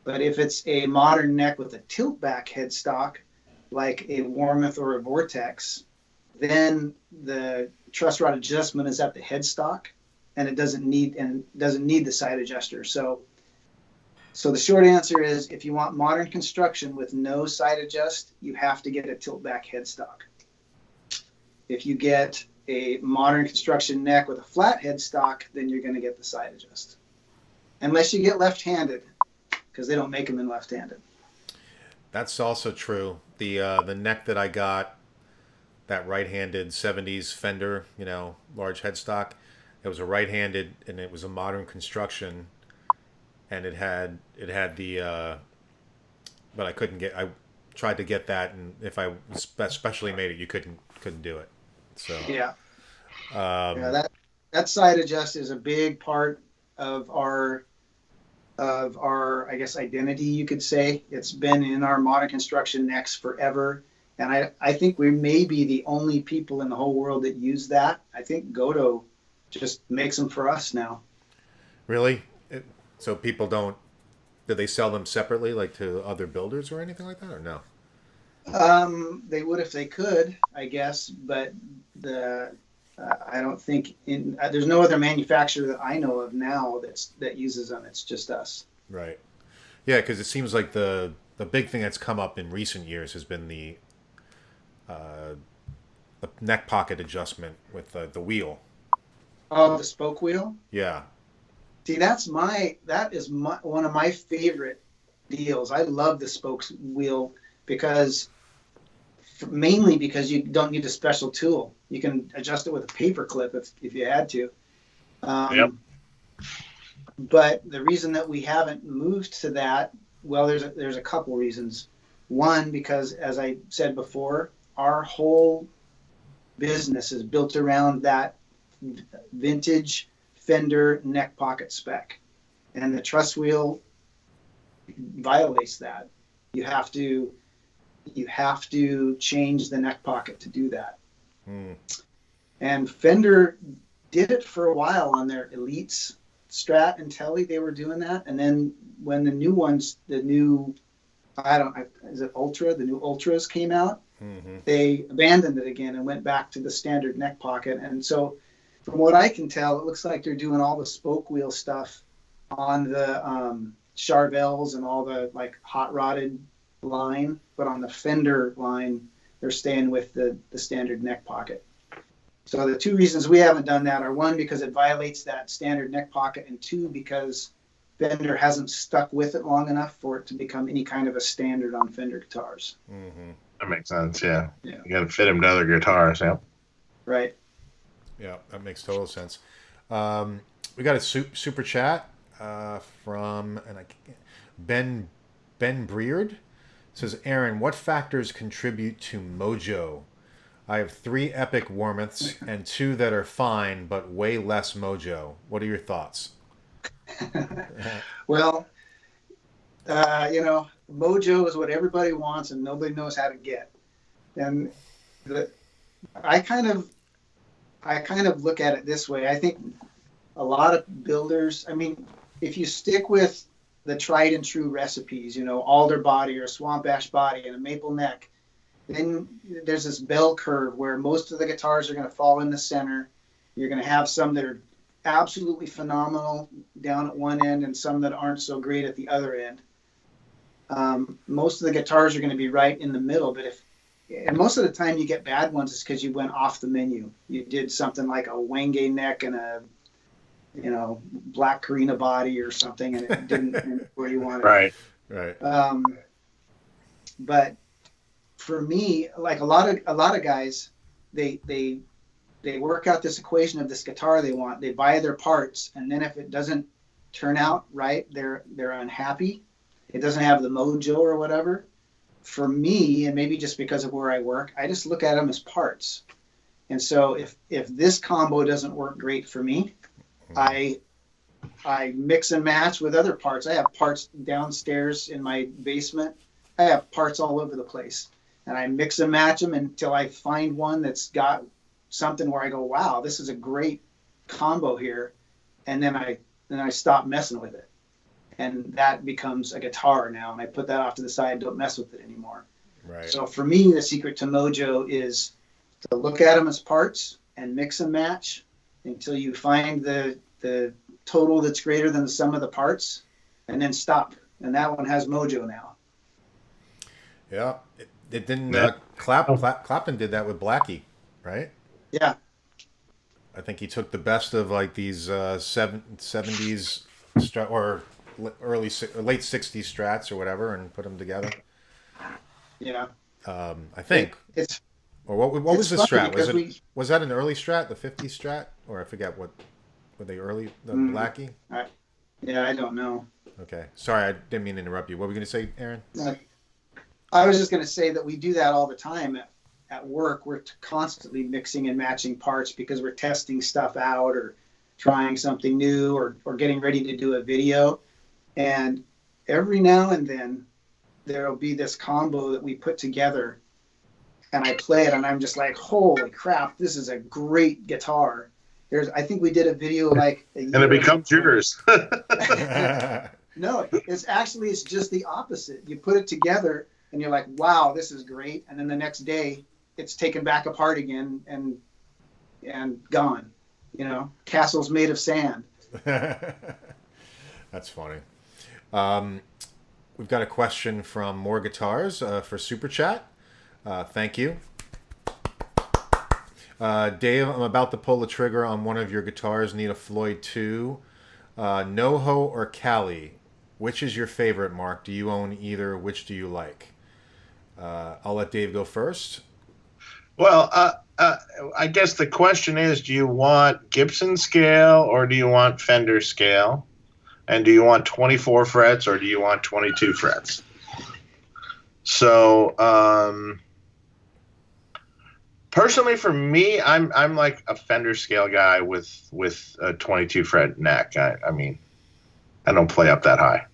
But if it's a modern neck with a tilt back headstock, like a Warmoth or a Vortex, then the truss rod adjustment is at the headstock, and it doesn't need the side adjuster. So the short answer is, if you want modern construction with no side adjust, you have to get a tilt back headstock. If you get a modern construction neck with a flat headstock, then you're going to get the side adjust. Unless you get left-handed, because they don't make them in left-handed. That's also true. The neck that I got, that right-handed 70s Fender, large headstock, it was a right-handed, and it was a modern construction. And it had the, but I tried to get that, and if I specially made it, you couldn't do it. So yeah, that side adjust is a big part of our I guess identity, you could say. It's been in our modern construction necks forever, and I think we may be the only people in the whole world that use that. I think Goto just makes them for us now. Really? So people do they sell them separately, like to other builders or anything like that, or no? They would if they could, I guess, but I don't think there's no other manufacturer that I know of now that uses them. It's just us. Right. Yeah, because it seems like the big thing that's come up in recent years has been the neck pocket adjustment with the wheel. Oh, the spoke wheel? Yeah. See, that is one of my favorite deals. I love the spokes wheel because mainly because you don't need a special tool. You can adjust it with a paper clip if you had to. Yep. But the reason that we haven't moved to that, well, there's a couple reasons. One, because as I said before, our whole business is built around that vintage Fender neck pocket spec, and the truss wheel violates that. You have to change the neck pocket to do that. And Fender did it for a while on their Elites, Strat, and Telly. They were doing that, and then when the new ones, is it Ultra? The new Ultras came out. They abandoned it again and went back to the standard neck pocket. And so, from what I can tell, it looks like they're doing all the spoke wheel stuff on the Charvels and all the like hot rodded line, but on the Fender line, they're staying with the standard neck pocket. So the two reasons we haven't done that are, one, because it violates that standard neck pocket, and two, because Fender hasn't stuck with it long enough for it to become any kind of a standard on Fender guitars. That makes sense. Yeah. You got to fit them to other guitars. Yeah. Right. Yeah, that makes total sense. We got a super chat from Ben Breard. It says, Aaron, what factors contribute to Mojo? I have 3 epic Warmoths and 2 that are fine, but way less Mojo. What are your thoughts? Well, Mojo is what everybody wants and nobody knows how to get. And I kind of look at it this way. I think a lot of builders, if you stick with the tried and true recipes, alder body or swamp ash body and a maple neck, then there's this bell curve where most of the guitars are going to fall in the center. You're going to have some that are absolutely phenomenal down at one end and some that aren't so great at the other end. Most of the guitars are going to be right in the middle, and most of the time you get bad ones is because you went off the menu. You did something like a Wenge neck and a black Carina body or something, and it didn't end where you wanted. Right. But for me, like a lot of guys, they work out this equation of this guitar they want. They buy their parts, and then if it doesn't turn out right, they're unhappy. It doesn't have the mojo or whatever. For me, and maybe just because of where I work, I just look at them as parts. And so if this combo doesn't work great for me, I mix and match with other parts. I have parts downstairs in my basement. I have parts all over the place. And I mix and match them until I find one that's got something where I go, wow, this is a great combo here. And then I stop messing with it. And that becomes a guitar now. And I put that off to the side and don't mess with it anymore. Right. So for me, the secret to Mojo is to look at them as parts and mix and match until you find the total that's greater than the sum of the parts, and then stop. And that one has Mojo now. Yeah. It didn't. Clapton did that with Blackie, right? Yeah. I think he took the best of like these 70s or late 60s strats or whatever and put them together. Yeah. I think. Or what was the strat? Was that an early strat, the 50s strat, or I forget what were they early? The Blackie. I don't know. Okay, sorry, I didn't mean to interrupt you. What were you going to say, Aaron? I was just going to say that we do that all the time at work. We're constantly mixing and matching parts because we're testing stuff out or trying something new or getting ready to do a video. And every now and then there'll be this combo that we put together and I play it and I'm just like, holy crap, this is a great guitar. I think we did a video like a year and it becomes yours. No, it's just the opposite. You put it together and you're like, wow, this is great. And then the next day it's taken back apart again and gone. Castles made of sand. That's funny. We've got a question from More Guitars for Super Chat. Thank you. Dave, I'm about to pull the trigger on one of your guitars. Need a Floyd 2. NoHo or Cali? Which is your favorite, Mark? Do you own either? Which do you like? I'll let Dave go first. Well, I guess the question is, do you want Gibson scale or do you want Fender scale? And do you want 24 frets or do you want 22 frets? So, personally, for me, I'm like a Fender scale guy with a 22 fret neck. I mean, I don't play up that high.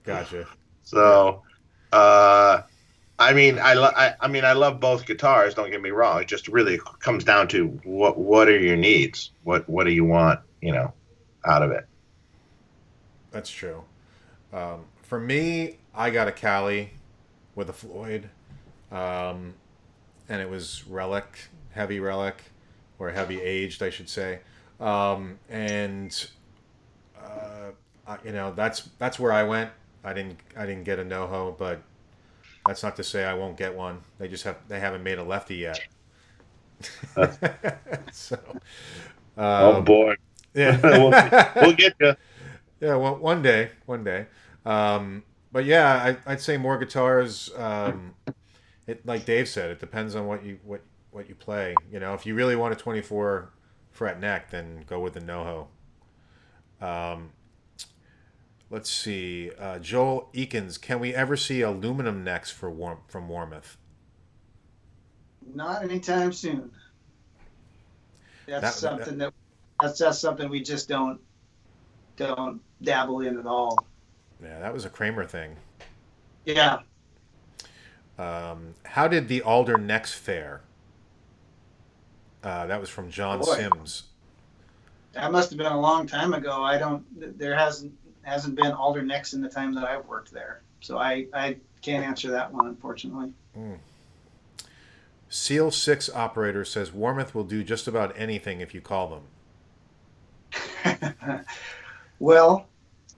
Gotcha. So, I mean, I love both guitars. Don't get me wrong. It just really comes down to what are your needs? What do you want? Out of it. That's true. For me, I got a Cali with a Floyd, and it was heavy relic, or heavy aged, I should say. That's where I went. I didn't get a NoHo, but that's not to say I won't get one. They haven't made a lefty yet. So, oh boy. Yeah. we'll get you. Yeah, well, one day. But yeah, I'd say more guitars. Like Dave said, it depends on what you play. If you really want a 24 fret neck, then go with the NoHo. Let's see. Joel Eakins, can we ever see aluminum necks from Warmoth? Not anytime soon. That's something we just don't dabble in at all. Yeah, that was a Kramer thing. Yeah. How did the Alder necks fare? That was from John Sims. That must have been a long time ago. There hasn't been Alder necks in the time that I've worked there, so I can't answer that one, unfortunately. Seal 6 operator says Warmoth will do just about anything if you call them. Well,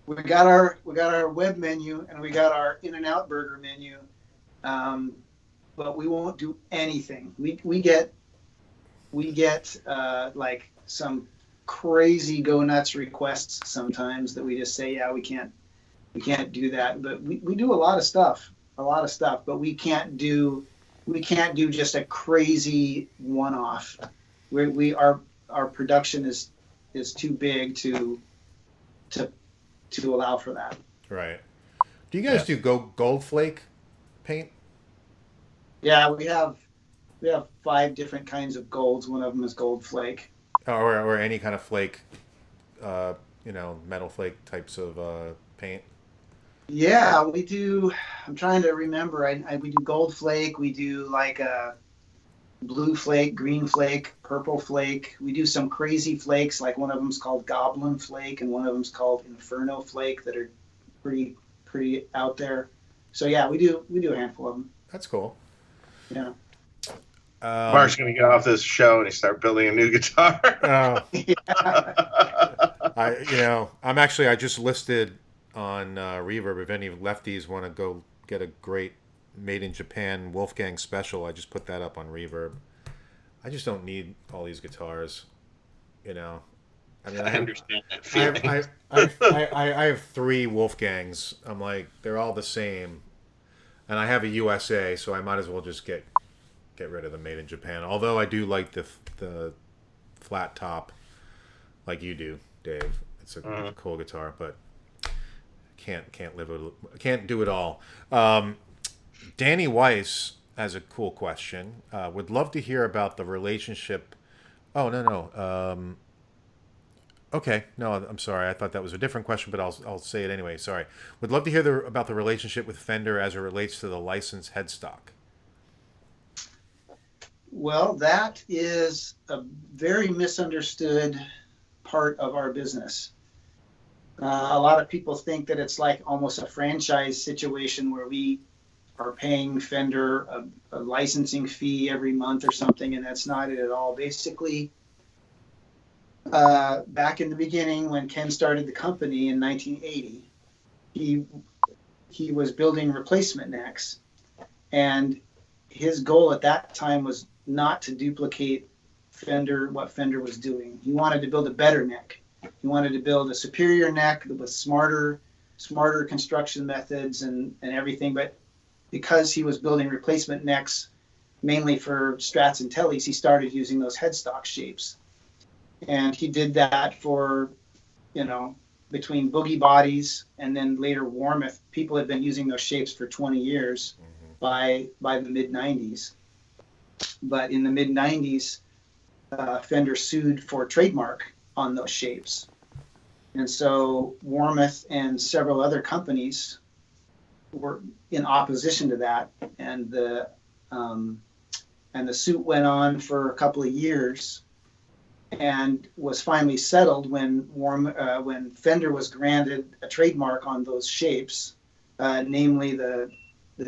we got our web menu and we got our In-N-Out burger menu, but we won't do anything. We get like some crazy go nuts requests sometimes that we just say, yeah, we can't do that. But we do a lot of stuff, but we can't do just a crazy one-off. Our production is too big to allow for that. Right. Do you guys do gold flake paint? Yeah, we have 5 different kinds of golds. One of them is gold flake. Or any kind of flake, metal flake types of paint. Yeah, we do. I'm trying to remember. We do gold flake. We do like a blue flake, green flake, purple flake. We do some crazy flakes. Like one of them's called Goblin Flake, and one of them's called Inferno Flake. That are pretty out there. So yeah, we do a handful of them. That's cool. Yeah. Mark's gonna get off this show and he start building a new guitar. I just listed on Reverb. If any lefties want to go get a great made in Japan Wolfgang special, I just put that up on Reverb. I just don't need all these guitars, I understand that feeling. I have 3 Wolfgangs. I'm like, they're all the same, and I have a USA, so I might as well just get rid of the made in Japan. Although I do like the flat top, like you do, Dave. It's a cool guitar, but can't do it all. Danny Weiss has a cool question. Would love to hear about the relationship. Oh no. Okay, no, I'm sorry. I thought that was a different question, but I'll say it anyway. Sorry. Would love to hear about the relationship with Fender as it relates to the licensed headstock. Well, that is a very misunderstood part of our business. A lot of people think that it's like almost a franchise situation where we are paying Fender a licensing fee every month or something, and that's not it at all. Basically, back in the beginning when Ken started the company in 1980, he was building replacement necks, and his goal at that time was not to duplicate what Fender was doing. He wanted to build a better neck. He wanted to build a superior neck that was smarter, smarter construction methods and everything. But because he was building replacement necks mainly for Strats and Tellys, he started using those headstock shapes. And he did that for, between Boogie bodies and then later Warmoth. People had been using those shapes for 20 years by the mid-90s. But in the mid-90s, Fender sued for trademark on those shapes. And so Warmoth and several other companies were in opposition to that. And the suit went on for a couple of years and was finally settled when Fender was granted a trademark on those shapes, namely the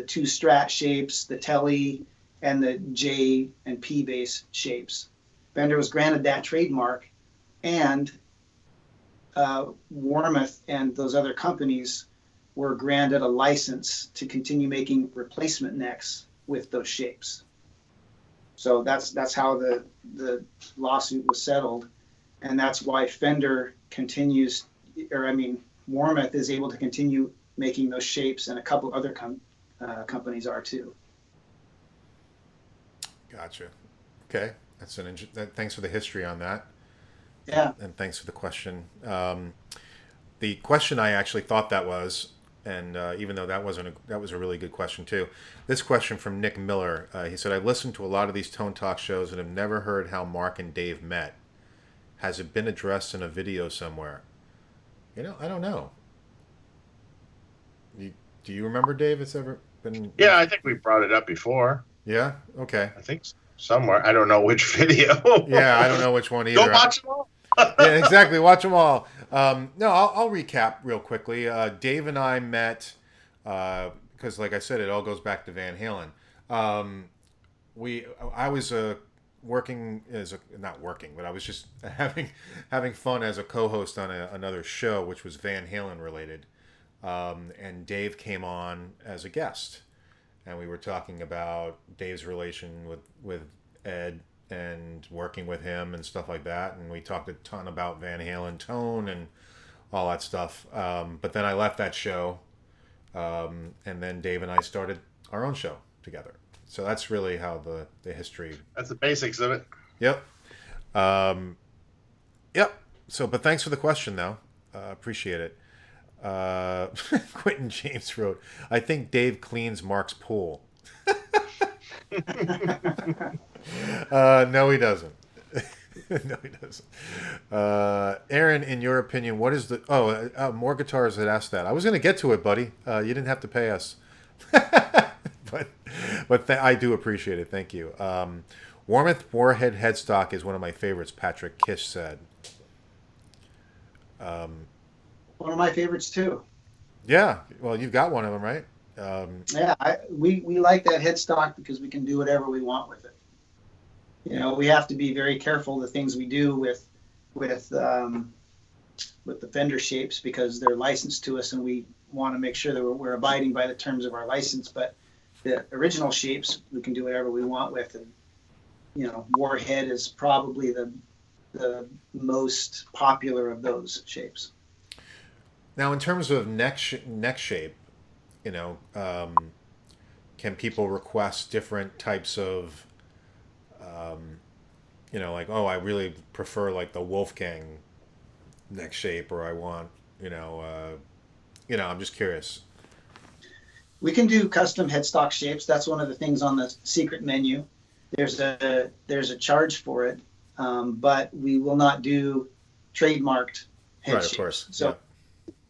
two Strat shapes, the Telly, and the J and P bass shapes. Fender was granted that trademark, and Warmoth and those other companies were granted a license to continue making replacement necks with those shapes. So that's how the lawsuit was settled, and that's why Fender Warmoth is able to continue making those shapes, and a couple other companies are too. Gotcha. Okay, that's thanks for the history on that. Yeah. And thanks for the question. The question I actually thought that was, and even though that was a really good question too. This question from Nick Miller. He said, "I've listened to a lot of these Tone Talk shows and have never heard how Marc and Dave met. Has it been addressed in a video somewhere?" I don't know. Do you remember, Dave? It's ever been? Yeah, I think we brought it up before. Yeah. Okay. I think somewhere. I don't know which video. Yeah, I don't know which one either. Go watch them all. Yeah, exactly. Watch them all. No, I'll recap real quickly. Dave and I met because, like I said, it all goes back to Van Halen. I was working not working, but I was just having fun as a co-host on another show, which was Van Halen related. And Dave came on as a guest, and we were talking about Dave's relation with Ed and working with him and stuff like that. And we talked a ton about Van Halen tone and all that stuff. But then I left that show, and then Dave and I started our own show together. So that's really how the history. That's the basics of it. Yep. Yep. So, but thanks for the question, though. Appreciate it. Quentin James wrote, "I think Dave cleans Mark's pool." No, he doesn't. No, he doesn't. Aaron, in your opinion, what is the... more guitars had asked that. I was going to get to it, buddy. You didn't have to pay us. but I do appreciate it. Thank you. Warmoth Warhead headstock is one of my favorites, Patrick Kish said. One of my favorites too. Yeah. Well, you've got one of them, right? We like that headstock because we can do whatever we want with it. We have to be very careful the things we do with the Fender shapes because they're licensed to us, and we want to make sure that we're abiding by the terms of our license. But the original shapes we can do whatever we want with, and Warhead is probably the most popular of those shapes. Now, in terms of neck shape, can people request different types of, I really prefer like the Wolfgang neck shape, or I want, I'm just curious. We can do custom headstock shapes. That's one of the things on the secret menu. There's a charge for it, but we will not do trademarked head right, shapes. Of course. So,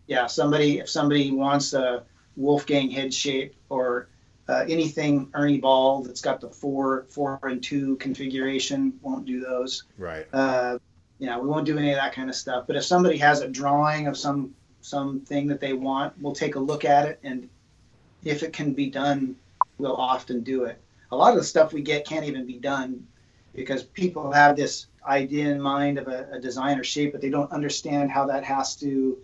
if somebody wants a Wolfgang head shape or anything Ernie Ball that's got the 4-4-2 configuration, won't do those. Right. We won't do any of that kind of stuff. But if somebody has a drawing of something that they want, we'll take a look at it, and if it can be done, we'll often do it. A lot of the stuff we get can't even be done because people have this idea in mind of a design or shape, but they don't understand how that has to,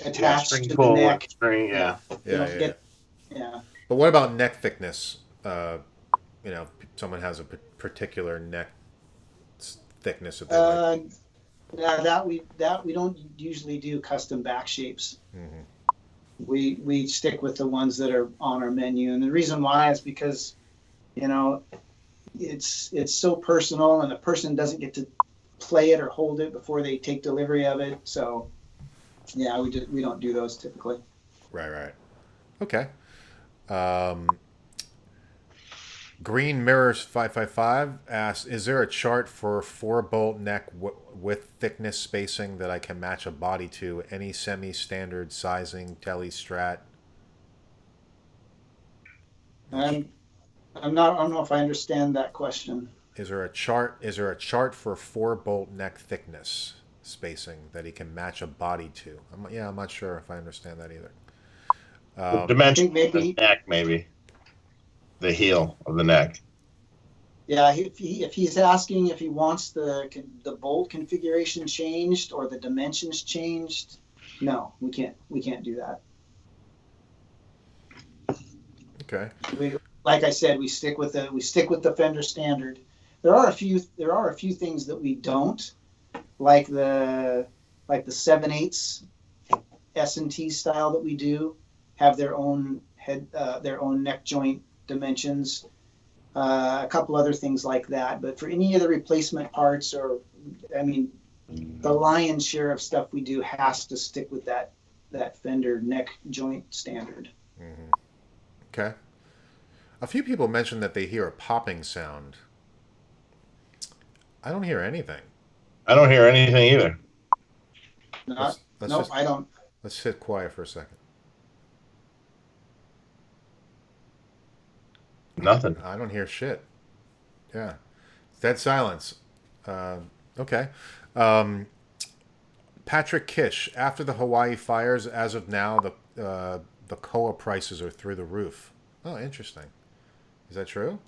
attach to the neck. String, yeah. But what about neck thickness? Someone has a particular neck thickness that they like. Yeah, that we don't usually do custom back shapes. Mm-hmm. We stick with the ones that are on our menu, and the reason why is because, you know, it's so personal, and the person doesn't get to play it or hold it before they take delivery of it. So yeah, we don't do those typically. Right. Okay. Green Mirrors 555 asks, is there a chart for 4-bolt neck with thickness spacing that I can match a body to? Any semi-standard sizing, tele strat? I'm not. I don't know if I understand that question. Is there a chart? Is there a chart for 4-bolt neck thickness spacing that he can match a body to? I'm not sure if I understand that either. The dimension of the neck, maybe the heel of the neck. Yeah, if he's asking if he wants the bolt configuration changed or the dimensions changed, no, we can't do that. Okay. Like I said, we stick with the Fender standard. There are a few things that we don't, like the 7/8 S&T style that we do have their own neck joint dimensions. A couple other things like that, but for any of the replacement parts, the lion's share of stuff we do has to stick with that Fender neck joint standard. Mm-hmm. Okay. A few people mentioned that they hear a popping sound. I don't hear anything. I don't hear anything either. I don't. Let's sit quiet for a second. Nothing. I don't hear shit. Yeah. Dead silence. Okay. Patrick Kish, after the Hawaii fires, as of now, the koa prices are through the roof. Oh, interesting. Is that true?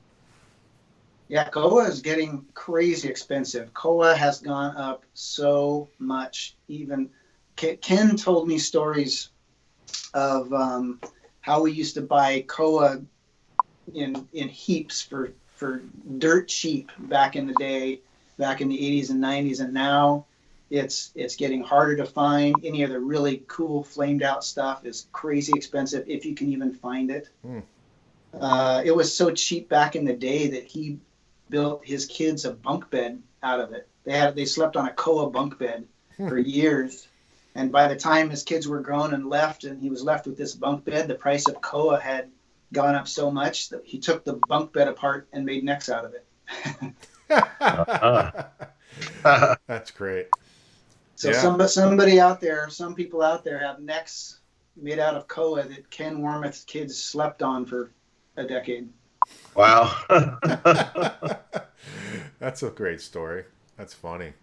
Yeah, koa is getting crazy expensive. Koa has gone up so much. Even Ken told me stories of how we used to buy koa in heaps for dirt cheap back in the day, back in the 80s and 90s, and now it's getting harder to find. Any of the really cool flamed out stuff is crazy expensive if you can even find it. It was so cheap back in the day that he built his kids a bunk bed out of it. They slept on a koa bunk bed for years, and by the time his kids were grown and left, and he was left with this bunk bed, the price of koa had gone up so much that he took the bunk bed apart and made necks out of it. That's great. So somebody out there, some people out there have necks made out of koa that Ken Warmoth's kids slept on for a decade. Wow. That's a great story. That's funny.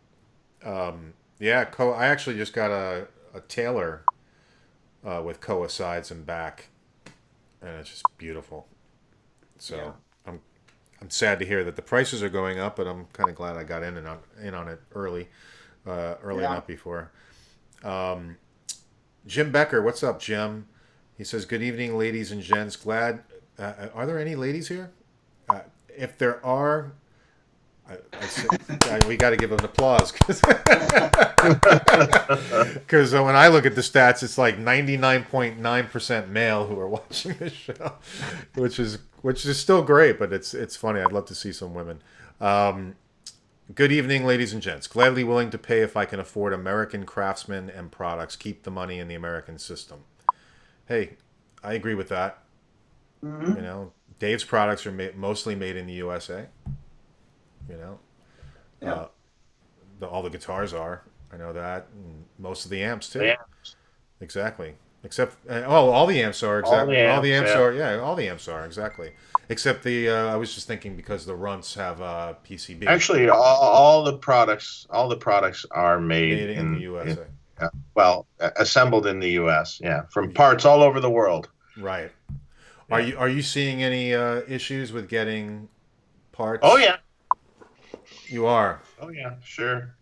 Yeah, koa. I actually just got a Taylor with koa sides and back, and it's just beautiful. So yeah. I'm sad to hear that the prices are going up, but I'm kind of glad I got in on it early enough before. Jim Becker, what's up, Jim? He says, "Good evening, ladies and gents. Glad. Are there any ladies here? If there are, we got to give them applause because when I look at the stats, it's like 99.9% male who are watching this show, which is still great, but it's funny. I'd love to see some women. Good evening, ladies and gents. Gladly willing to pay if I can afford American craftsmen and products. Keep the money in the American system." Hey, I agree with that. Mm-hmm. You know, Dave's products are mostly made in the USA. You know, all the guitars are. I know that. And most of the amps too. Yeah. Exactly. Except all the amps are exactly. All the amps are. Yeah, all the amps are exactly. Except I was just thinking because the runts have PCB. Actually, all the products are made in the USA. Assembled in the US. Yeah, from parts all over the world. Right. Are you seeing any issues with getting parts? Oh yeah. You are. Oh yeah, sure.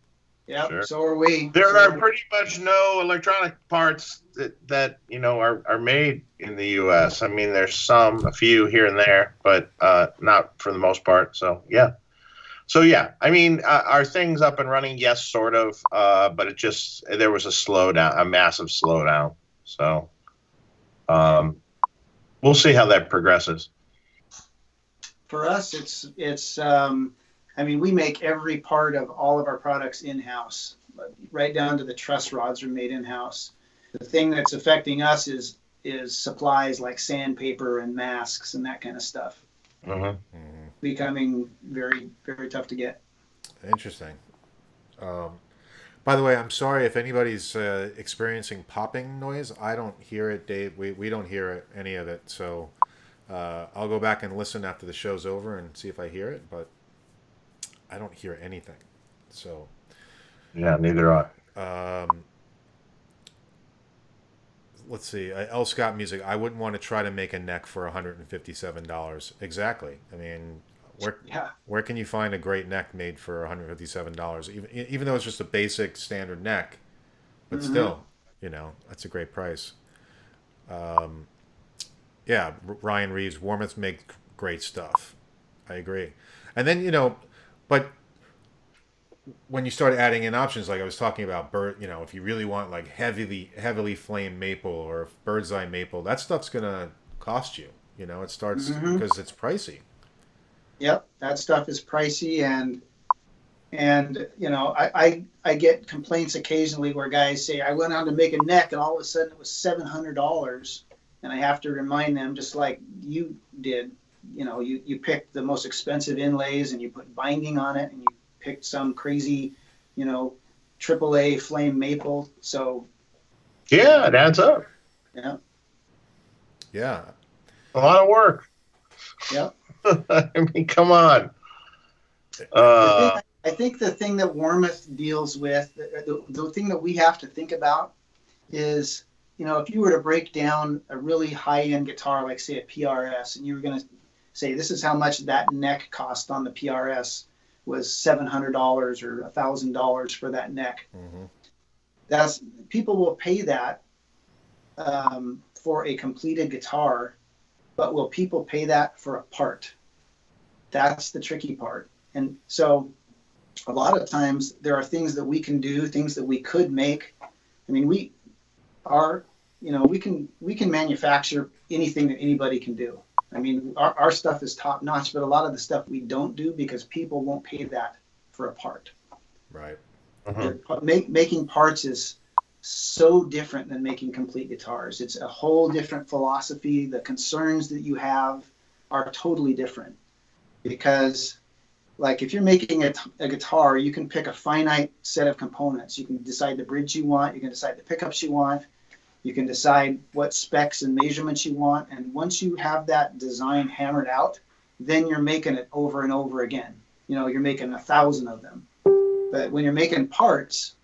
Yeah, sure. So are we. There are pretty much no electronic parts that are made in the U.S. I mean, there's a few here and there, but not for the most part. So yeah. So yeah, I mean, are things up and running? Yes, sort of. But there was a slowdown, a massive slowdown. So we'll see how that progresses. For us, it's. I mean, we make every part of all of our products in-house, right down to the truss rods are made in-house. The thing that's affecting us is supplies like sandpaper and masks and that kind of stuff. Becoming very, very tough to get. Interesting. By the way, I'm sorry if anybody's experiencing popping noise. I don't hear it, Dave. We don't hear it, any of it. So I'll go back and listen after the show's over and see if I hear it. But I don't hear anything. So yeah, neither do I. Let's see. L. Scott Music. I wouldn't want to try to make a neck for $157. Exactly. I mean, where can you find a great neck made for $157? Even though it's just a basic standard neck, but still, that's a great price. Yeah, Ryan Reeves, Warmoth make great stuff. I agree. And then but when you start adding in options, like I was talking about, if you really want like heavily flame maple or bird's eye maple, that stuff's gonna cost you. It starts because it's pricey. Yep, that stuff is pricey, and I get complaints occasionally where guys say I went out to make a neck and all of a sudden it was $700, and I have to remind them, just like you did, you picked the most expensive inlays and you put binding on it, and you picked some crazy, AAA flame maple. So yeah, it adds up. Yeah, a lot of work. Yep. I mean, come on. I think the thing that Warmoth deals with, the thing that we have to think about is, if you were to break down a really high-end guitar, like say a PRS, and you were going to say this is how much that neck cost on the PRS, was $700 or $1,000 for that neck. That's, people will pay that for a completed guitar, but will people pay that for a part? That's the tricky part. And so a lot of times there are things that we can do, things that we could make. I mean, we can manufacture anything that anybody can do. I mean, our stuff is top notch, but a lot of the stuff we don't do because people won't pay that for a part. Right. Making parts is so different than making complete guitars. It's a whole different philosophy. The concerns that you have are totally different, because like if you're making a guitar, you can pick a finite set of components. You can decide the bridge you want. You can decide the pickups you want. You can decide what specs and measurements you want. And once you have that design hammered out, then you're making it over and over again. You're making 1,000 of them. But when you're making parts,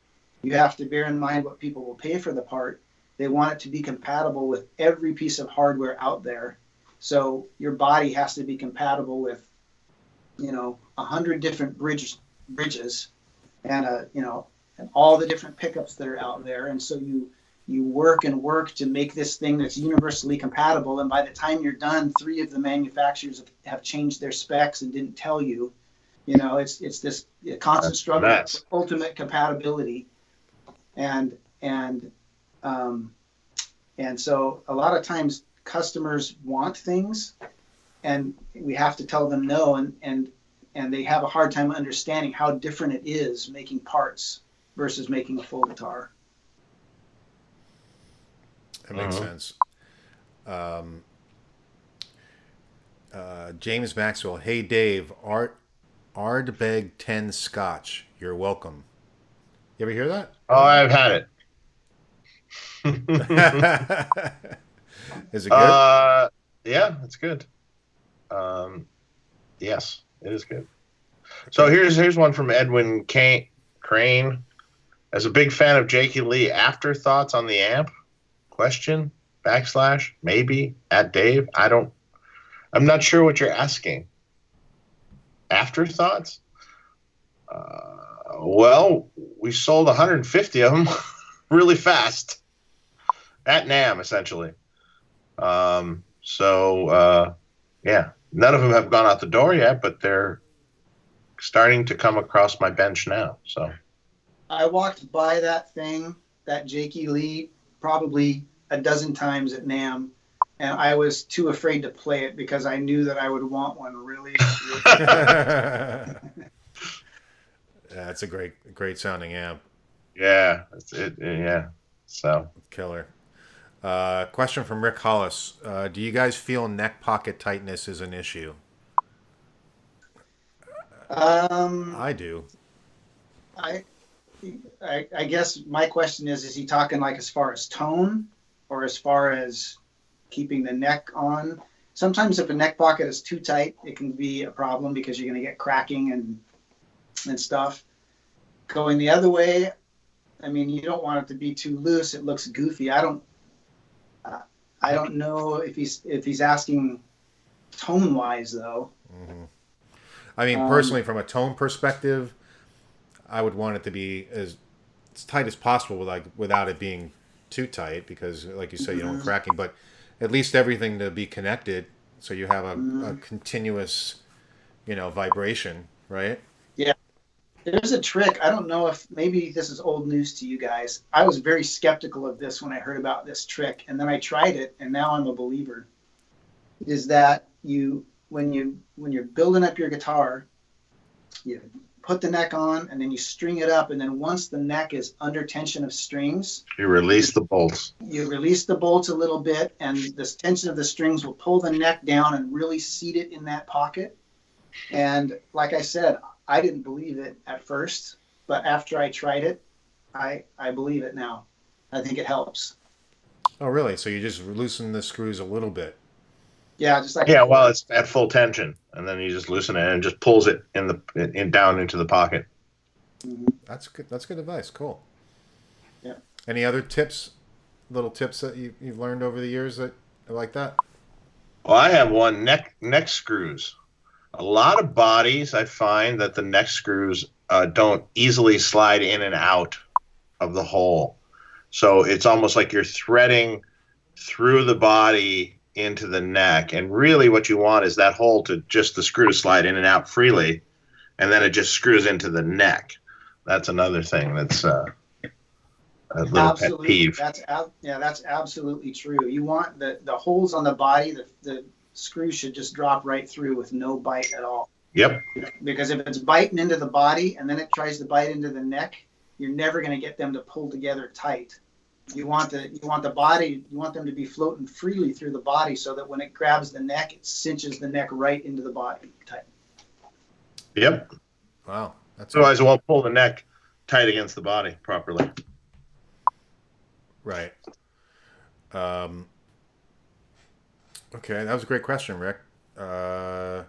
you have to bear in mind what people will pay for the part. They want it to be compatible with every piece of hardware out there. So your body has to be compatible with, 100 different bridges and, and all the different pickups that are out there. And so you work and work to make this thing that's universally compatible. And by the time you're done, 3 of the manufacturers have changed their specs and didn't tell you. It's this constant struggle for ultimate compatibility. And so a lot of times customers want things and we have to tell them no. And they have a hard time understanding how different it is making parts versus making a full guitar. That makes sense. James Maxwell. Hey, Dave. Ardbeg 10 Scotch. You're welcome. You ever hear that? Oh, I've had it. Is it good? Yeah, it's good. Yes, it is good. So here's one from Edwin Crane. As a big fan of Jakey Lee, afterthoughts on the amp? Question, / maybe, at Dave. I'm not sure what you're asking. Afterthoughts? Well, we sold 150 of them really fast at NAMM, essentially. Yeah, none of them have gone out the door yet, but they're starting to come across my bench now. So I walked by that thing, that Jakey Lee, probably a dozen times at NAMM, and I was too afraid to play it because I knew that I would want one really, really bad. Yeah, it's a great sounding amp. yeah, yeah. So Killer. Question from Rick Hollis. Do you guys feel neck pocket tightness is an issue? I do. I guess my question is he talking like as far as tone or as far as keeping the neck on? Sometimes if a neck pocket is too tight, it can be a problem because you're going to get cracking and stuff. Going the other way, I mean, you don't want it to be too loose. It looks goofy. I don't know if he's asking tone wise though. Mm-hmm. I mean, personally, from a tone perspective, I would want it to be as tight as possible, without it being too tight, because, like you said, you don't want cracking. But at least everything to be connected, so you have a continuous, vibration, right? Yeah. There's a trick. I don't know if maybe this is old news to you guys. I was very skeptical of this when I heard about this trick, and then I tried it, and now I'm a believer. Is that when you're building up your guitar, you put the neck on, and then you string it up, and then once the neck is under tension of strings, you release the bolts. You release the bolts a little bit, and this tension of the strings will pull the neck down and really seat it in that pocket. And like I said, I didn't believe it at first, but after I tried it, I believe it now. I think it helps. Oh, really? So you just loosen the screws a little bit? Yeah, just like well, it's at full tension, and then you just loosen it and it just pulls it down into the pocket. Mm-hmm. That's good. That's good advice. Cool. Yeah. Any other little tips that you've learned over the years that are like that? Well, I have one neck screws. A lot of bodies, I find that the neck screws don't easily slide in and out of the hole. So it's almost like you're threading through the body into the neck. And really what you want is that hole the screw to slide in and out freely, and then it just screws into the neck. That's another thing that's a little pet peeve. That's absolutely true. You want the holes on the body, the screw should just drop right through with no bite at all. Yep. Because if it's biting into the body and then it tries to bite into the neck, you're never going to get them to pull together tight. You want the body, you want them to be floating freely through the body so that when it grabs the neck, it cinches the neck right into the body tight. Yep. Wow. Otherwise, it won't pull the neck tight against the body properly. Right. Okay, that was a great question, Rick. I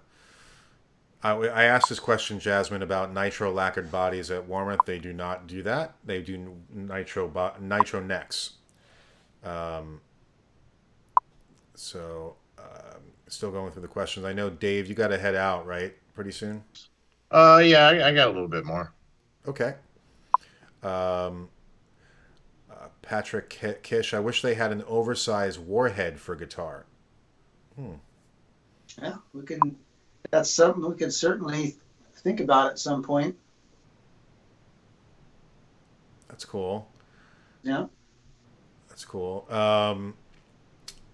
asked this question, Jasmine, about nitro lacquered bodies at Warmoth. They do not do that. They do nitro necks. Still going through the questions. I know, Dave, you got to head out, right? Pretty soon? Yeah, I got a little bit more. Okay. Patrick Kish, I wish they had an oversized Warhead for guitar. Yeah, that's something we could certainly think about at some point. That's cool. Yeah. That's cool.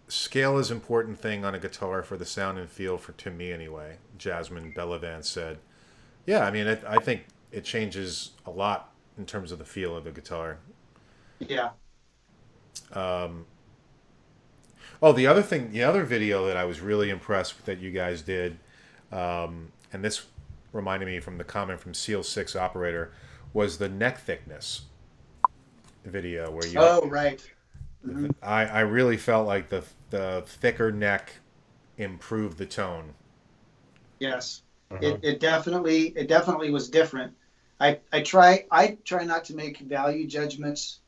Scale is an important thing on a guitar for the sound and feel, to me anyway. Jasmine Bellavan said. Yeah, I mean, I think it changes a lot in terms of the feel of the guitar. Yeah. The other video that I was really impressed with that you guys did, and this reminded me from the comment from Seal 6 Operator, was the neck thickness video where you. Oh, right. Mm-hmm. I really felt like the thicker neck improved the tone. Yes, Uh-huh. it definitely was different. I try not to make value judgments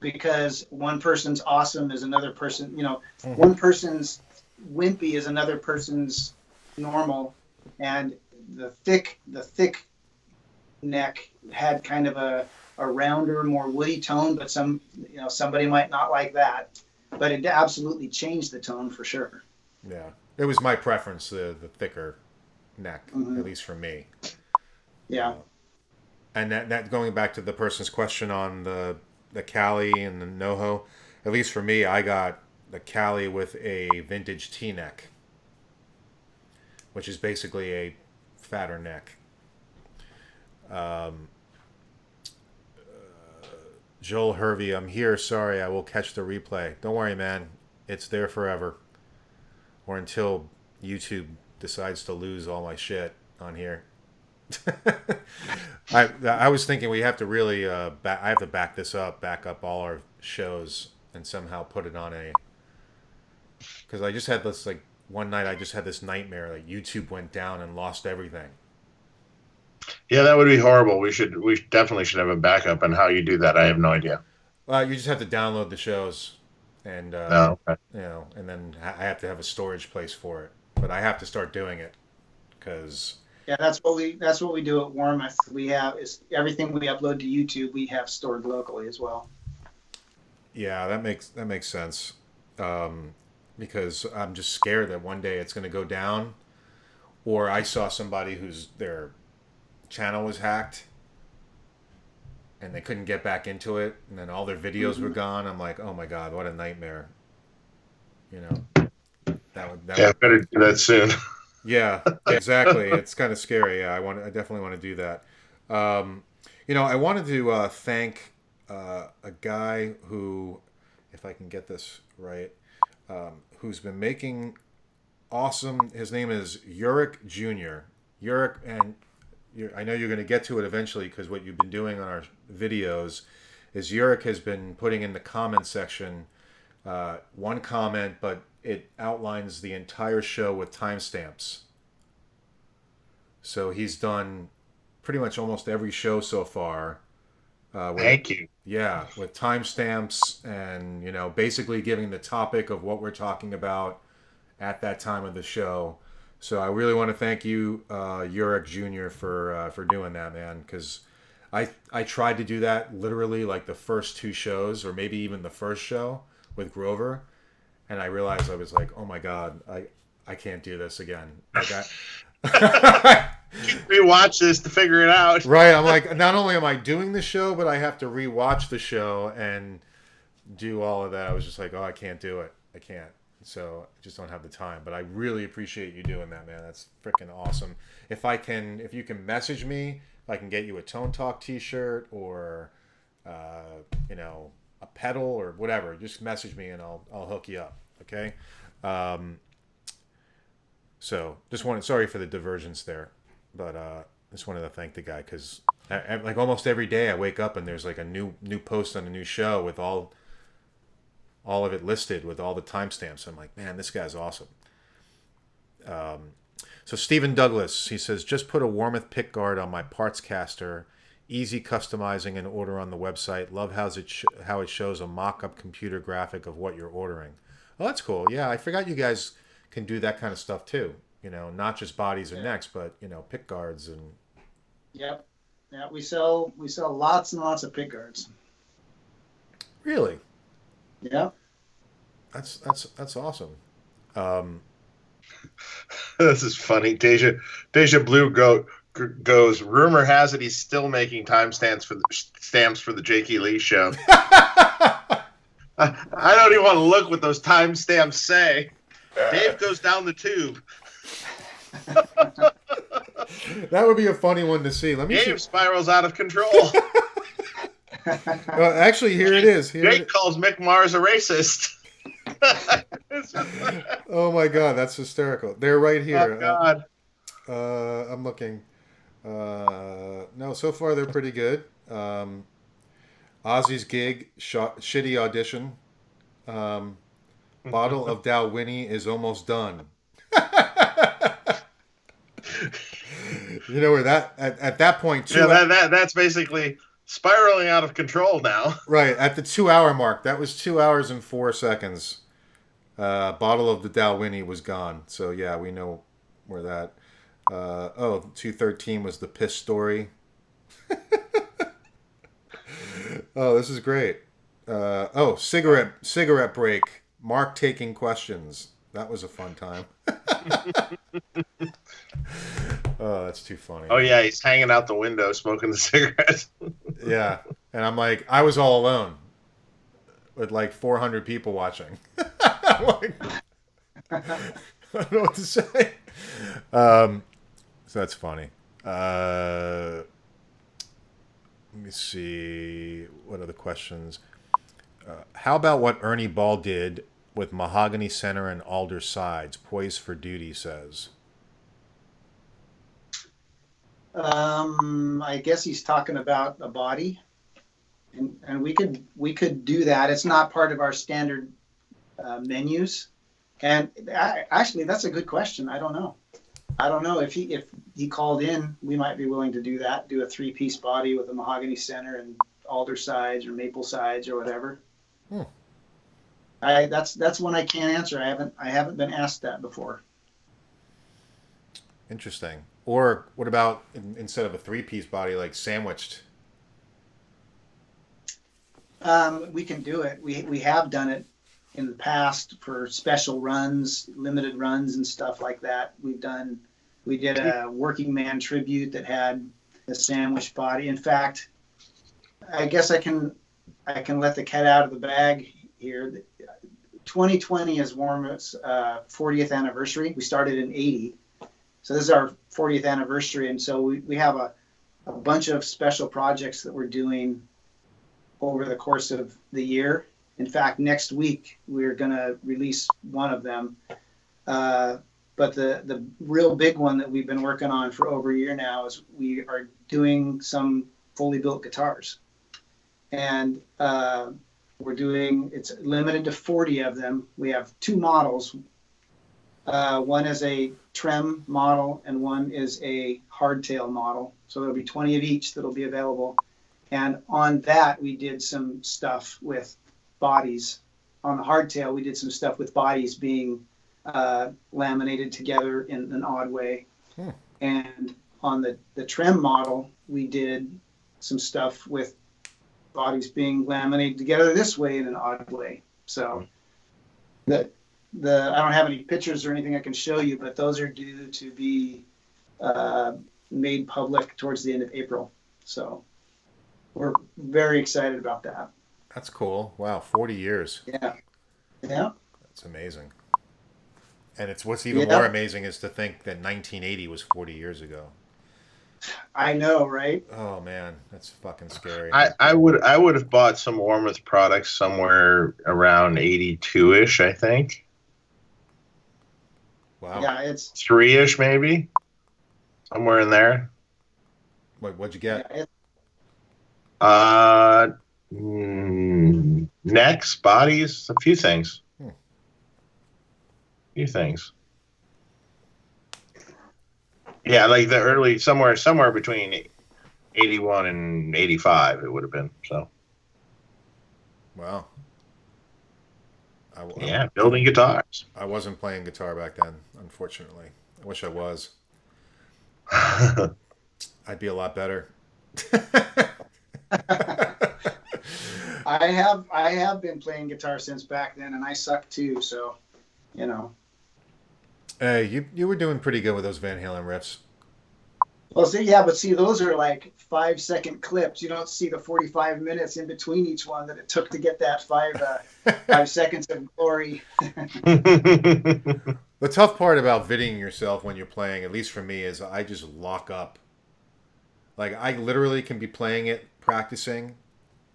because one person's awesome is another person. Mm-hmm. One person's wimpy is another person's normal, and the thick neck had kind of a rounder, more woody tone, but somebody might not like that. But it absolutely changed the tone for sure. Yeah, it was my preference, the thicker neck, Mm-hmm. at least for me. Yeah. And that going back to the person's question on the Cali and the NoHo, at least for me, I got the Cali with a vintage T-neck, which is basically a fatter neck. Joel Hervey, I'm here. Sorry, I will catch the replay. Don't worry, man. It's there forever. Or until YouTube decides to lose all my shit on here. I was thinking we have to really I have to back up all our shows, and somehow put it on a, because I just had this, like, one night I just had this nightmare, like YouTube went down and lost everything. Yeah, that would be horrible. We definitely should have a backup. And how you do that, I have no idea. You just have to download the shows, and Oh, okay. and then I have to have a storage place for it. But I have to start doing it because Yeah, that's what we do at Warmoth. We have is everything we upload to YouTube, we have stored locally as well. yeah, that makes sense. Because I'm just scared that one day it's going to go down, or I saw somebody whose their channel was hacked and they couldn't get back into it, and then all their videos were gone. I'm like, oh my god, what a nightmare! You know, Yeah, better do that soon. yeah, exactly. It's kind of scary. Yeah, I definitely want to do that. I wanted to thank a guy who, if I can get this right, who's been making awesome. His name is Urich Jr. Urich, and I know you're going to get to it eventually, because what you've been doing on our videos is Urich has been putting in the comment section one comment, but it outlines the entire show with timestamps. So he's done pretty much almost every show so far. Thank you. Yeah, with timestamps, and basically giving the topic of what we're talking about at that time of the show. So I really want to thank you, Urich Jr., for doing that, man. Because I tried to do that literally like the first two shows, or maybe even the first show with Grover, and I realized, I was like, oh my god, I can't do this again. Like Rewatch this to figure it out. Right, I'm like, not only am I doing the show, but I have to rewatch the show and do all of that. I was just like, oh, I can't do it. I can't. So I just don't have the time. But I really appreciate you doing that, man. That's freaking awesome. If you can message me, if I can get you a Tone Talk T-shirt, or a pedal or whatever, just message me and I'll hook you up. Okay. So sorry for the divergence there, but just wanted to thank the guy, because like almost every day I wake up and there's like a new post on a new show with all of it listed with all the timestamps. I'm like, man, this guy's awesome. So Stephen Douglas, he says, just put a Warmoth pickguard on my parts caster. Easy customizing and order on the website. Love how it shows a mock-up computer graphic of what you're ordering. Oh, that's cool. Yeah, I forgot you guys can do that kind of stuff too. Not just bodies and necks, but pickguards and. Yep. Yeah, we sell lots and lots of pickguards. Really? Yeah. That's awesome. This is funny. Deja Blue Goat goes, rumor has it he's still making stamps for the Jake E. Lee show. I don't even want to look what those timestamps say. Dave goes down the tube. That would be a funny one to see. Dave spirals out of control. Well, actually, here it is. Jake calls Mick Mars a racist. Oh my god, that's hysterical. They're right here. Oh god. I'm looking. No, so far they're pretty good. Ozzy's gig, shitty audition. Bottle of Dalwhinnie is almost done. Where that at that point, that's basically spiraling out of control now. Right at the 2 hour mark. That was 2 hours and 4 seconds. Bottle of the Dalwhinnie was gone. So yeah, we know where that. 213 was the piss story. Oh, this is great. Cigarette break. Mark taking questions. That was a fun time. Oh, that's too funny. Oh yeah, he's hanging out the window smoking the cigarette. Yeah, and I'm like, I was all alone with like 400 people watching. I'm like, I don't know what to say. So that's funny. Let me see. What other questions? How about what Ernie Ball did with mahogany center and alder sides? Poised for duty, says. I guess he's talking about a body, and we could do that. It's not part of our standard menus, and actually, that's a good question. I don't know. If he called in, we might be willing to do that. Do a 3-piece body with a mahogany center and alder sides or maple sides or whatever. That's one I can't answer. I haven't been asked that before. Interesting. Or what about instead of a 3-piece body, like sandwiched? We can do it. We have done it in the past for special runs, limited runs, and stuff like that. We did a working man tribute that had a sandwich body. In fact, I guess I can let the cat out of the bag here. 2020 is Warmoth's 40th anniversary. We started in '80. So this is our 40th anniversary, and so we have a bunch of special projects that we're doing over the course of the year. In fact, next week we're going to release one of them. But the real big one that we've been working on for over a year now is we are doing some fully built guitars. And it's limited to 40 of them. We have 2 models. One is a trem model and one is a hardtail model. So there'll be 20 of each that'll be available. And on that, we did some stuff with bodies. On the hardtail, we did some stuff with bodies being laminated together in an odd way. And on the trem model, we did some stuff with bodies being laminated together this way in an odd way. So I don't have any pictures or anything I can show you, but those are due to be made public towards the end of April. So we're very excited about that. That's cool. Wow, 40 years. Yeah. That's amazing. And what's even more amazing is to think that 1980 was 40 years ago. I know, right? Oh man, that's fucking scary. I would have bought some Warmoth products somewhere around 82-ish, I think. Wow. Yeah, it's 3-ish maybe. Somewhere in there. What'd you get? Necks, bodies, a few things. Yeah, like the early somewhere between 81 and 85 it would have been. So Wow. Building guitars. I wasn't playing guitar back then, unfortunately. I wish I was. I'd be a lot better. I have been playing guitar since back then, and I suck too. So, Hey, you were doing pretty good with those Van Halen riffs. Well, see, those are like 5-second clips. You don't see the 45 minutes in between each one that it took to get that 5 seconds of glory. The tough part about videoing yourself when you're playing, at least for me, is I just lock up. Like, I literally can be playing it, practicing.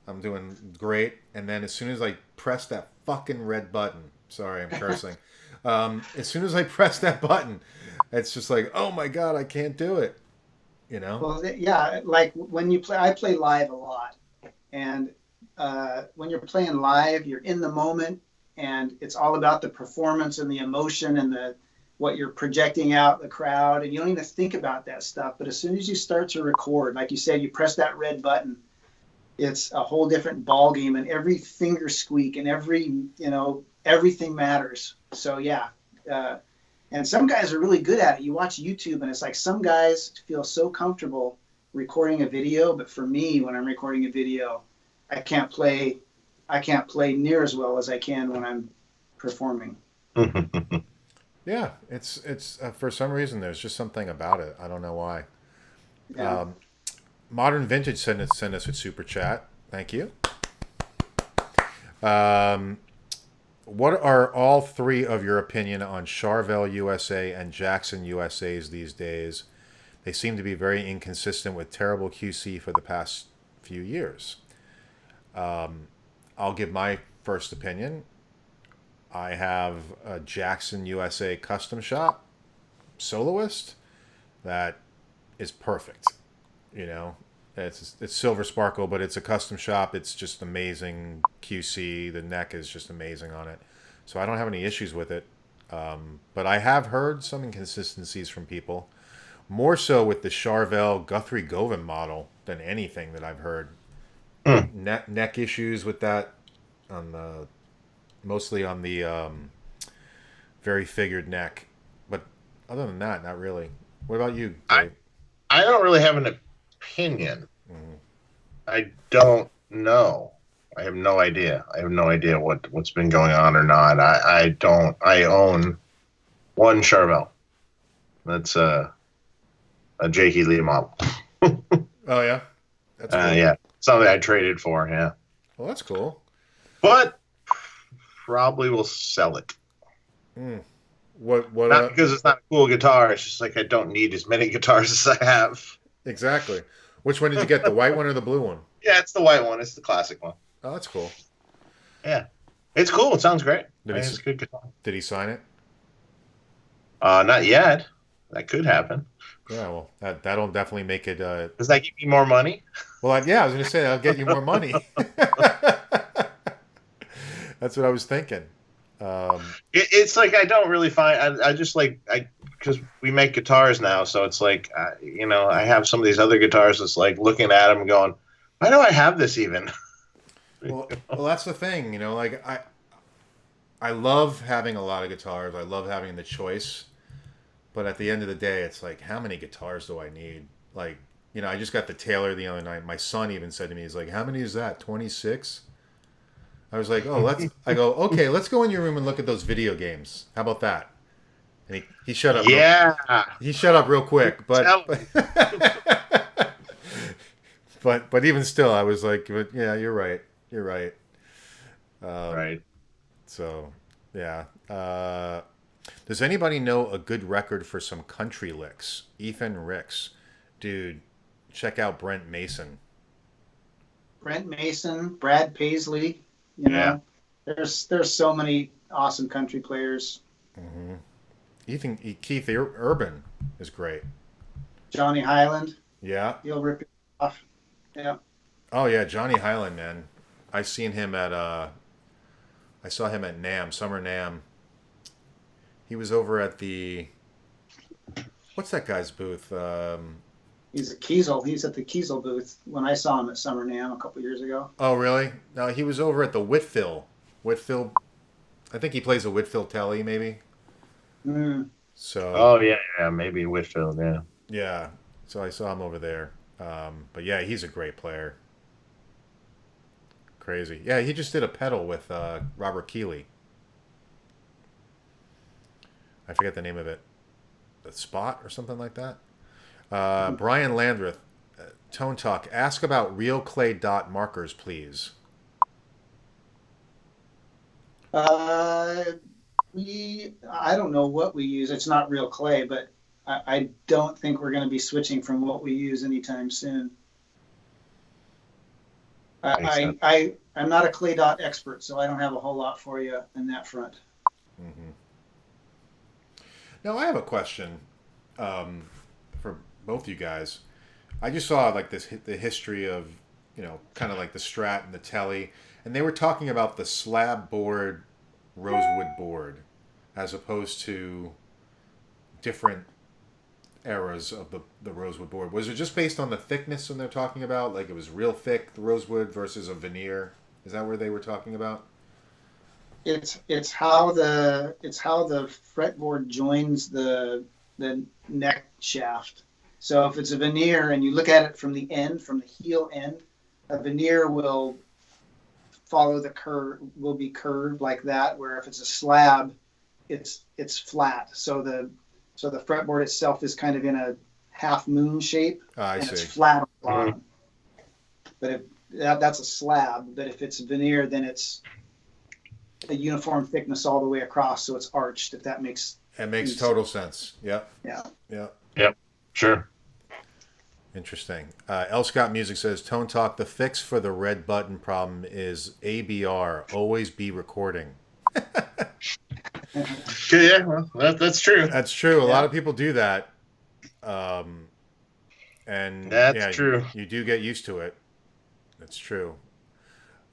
I'm doing great. And then as soon as I press that fucking red button, sorry, I'm cursing. As soon as I press that button, it's just like, oh my God, I can't do it. Well, yeah, like when you play, I play live a lot. And when you're playing live, you're in the moment, and it's all about the performance and the emotion and what you're projecting out the crowd, and you don't even think about that stuff. But as soon as you start to record, like you said, you press that red button, it's a whole different ball game, and every finger squeak and everything matters. So yeah, and some guys are really good at it. You watch YouTube, and it's like some guys feel so comfortable recording a video, but for me, when I'm recording a video, I can't play near as well as I can when I'm performing. Yeah, it's for some reason there's just something about it. I don't know why. Yeah. Modern Vintage sent us a super chat. Thank you. Um, what are all three of your opinion on Charvel USA and Jackson USA's these days? They seem to be very inconsistent with terrible QC for the past few years. I'll give my first opinion. I have a Jackson USA custom shop soloist that is perfect. You know, it's silver sparkle, but it's a custom shop. It's just amazing QC. The neck is just amazing on it, so I don't have any issues with it. But I have heard some inconsistencies from people, more so with the Charvel Guthrie Govan model than anything that I've heard. Hmm. Neck issues with that on the mostly on the very figured neck, but other than that, not really. What about you, I Dave? I don't really have an opinion. Mhm. I don't know. I have no idea. I have no idea what's been going on or not. I don't. I own one Charvel. That's a Jakey Lee model. Oh yeah, that's cool. Yeah, something I traded for. Yeah, Well, that's cool. but probably will sell it. Mm. What? Not because it's not a cool guitar. It's just like I don't need as many guitars as I have. Exactly. Which one did you get? The white one or the blue one? Yeah, it's the white one. It's the classic one. Oh, that's cool. Yeah, it's cool. It sounds great. Did It's a good guitar. Did he sign it? Not yet. That could happen. Yeah. Well, that'll definitely make it. Does that give me more money? Well, yeah, I was gonna say that'll get you more money. That's what I was thinking. It's like I don't really find. I just like because we make guitars now, so it's like I have some of these other guitars. It's like looking at them and going, why do I have this even? Well, that's the thing. Like I love having a lot of guitars. I love having the choice. But at the end of the day, it's like, how many guitars do I need? Like, I just got the Taylor the other night. My son even said to me, he's like, how many is that? 26? I was like, I go, okay, let's go in your room and look at those video games. How about that? And he shut up. Yeah. He shut up real quick. But but even still, I was like, yeah, you're right. You're right. Right. So, yeah. Does anybody know a good record for some country licks? Ethan Ricks. Dude, check out Brent Mason. Brent Mason, Brad Paisley. Yeah. There's so many awesome country players. Mm-hmm. Keith Urban is great. Johnny Highland. Yeah. He'll rip it off. Yeah. Oh yeah, Johnny Highland, man. I saw him at NAMM, Summer NAMM. He was over at what's that guy's booth? He's at Kiesel. He's at the Kiesel booth when I saw him at Summer NAMM a couple years ago. Oh really? No, he was over at the Whitfield. I think he plays a Whitfield Telly, maybe. Mm. So. Oh yeah, maybe Whitfield. Yeah. Yeah. So I saw him over there. But yeah, he's a great player. Crazy. Yeah, he just did a pedal with Robert Keeley. I forget the name of it. The Spot or something like that. Brian Landreth, Tone Talk. Ask about real clay dot markers, please. I don't know what we use. It's not real clay, but I don't think we're going to be switching from what we use anytime soon. I'm not a clay dot expert, so I don't have a whole lot for you in that front. Mm-hmm. Now I have a question for both you guys. I just saw like the history of kind of like the Strat and the Telly, and they were talking about the slab board Rosewood board as opposed to different eras of the Rosewood board. Was it just based on the thickness when they're talking about, like it was real thick, the Rosewood versus a veneer? Is that where they were talking about? It's how the fretboard joins the neck shaft. So if it's a veneer and you look at it from the heel end, a veneer will follow the curve, will be curved like that. Where if it's a slab, it's flat. So the fretboard itself is kind of in a half moon shape, I and see. it's flat on the bottom. But if that's a slab, but if it's veneer, then it's a uniform thickness all the way across, so it's arched. If that makes total sense. Yep. Yeah. Yep. Sure. Interesting. L. Scott Music says, Tone Talk, the fix for the red button problem is ABR, always be recording. Yeah, well, that's true. That's true. A lot of people do that. And that's true. You do get used to it. That's true.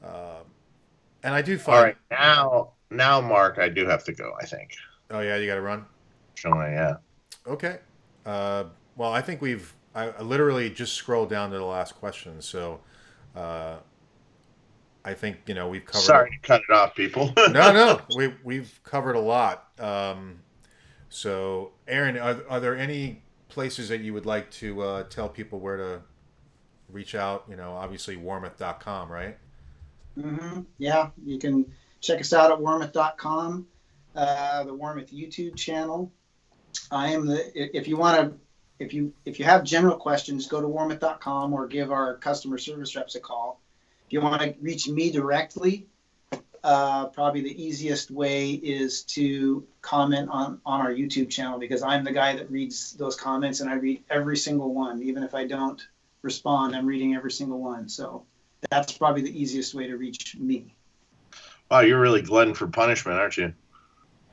And I do find... All right, now, Mark, I do have to go, I think. Oh, yeah, you got to run? Sure, yeah. Okay. Well, I think I literally just scrolled down to the last question, so I think we've covered. Sorry to cut it off, people. No, we've covered a lot. So, Aaron, are there any places that you would like to tell people where to reach out? Obviously warmoth.com, right? Mm-hmm. Yeah, you can check us out at warmoth.com, the Warmoth YouTube channel. If you have general questions, go to warmoth.com or give our customer service reps a call. If you want to reach me directly, probably the easiest way is to comment on our YouTube channel, because I'm the guy that reads those comments, and I read every single one. Even if I don't respond, I'm reading every single one. So that's probably the easiest way to reach me. Wow, you're really glutton for punishment, aren't you?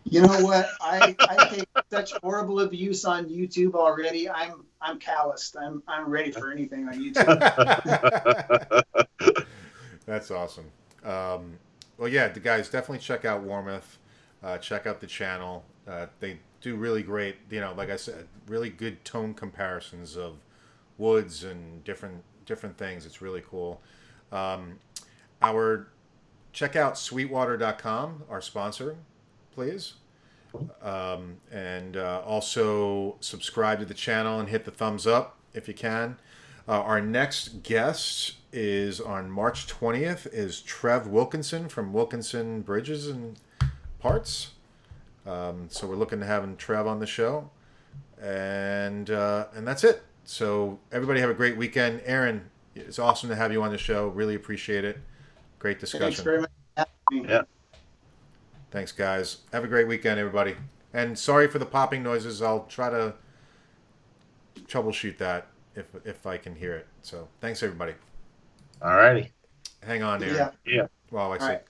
You know what? I take such horrible abuse on YouTube already. I'm calloused. I'm ready for anything on YouTube. That's awesome. Well, yeah, the guys, definitely check out Warmoth. Check out the channel. They do really great, like I said, really good tone comparisons of woods and different things. It's really cool. Check out sweetwater.com, our sponsor, please. And also subscribe to the channel and hit the thumbs up if you can. Our next guest is on March 20th is Trev Wilkinson from Wilkinson Bridges and Parts. So we're looking to having Trev on the show. And that's it. So everybody have a great weekend. Aaron, it's awesome to have you on the show. Really appreciate it. Great discussion. Thanks very much for having me. Yeah. Thanks, guys. Have a great weekend, everybody. And sorry for the popping noises. I'll try to troubleshoot that if I can hear it. So thanks, everybody. All righty. Hang on, Aaron. Yeah. While I say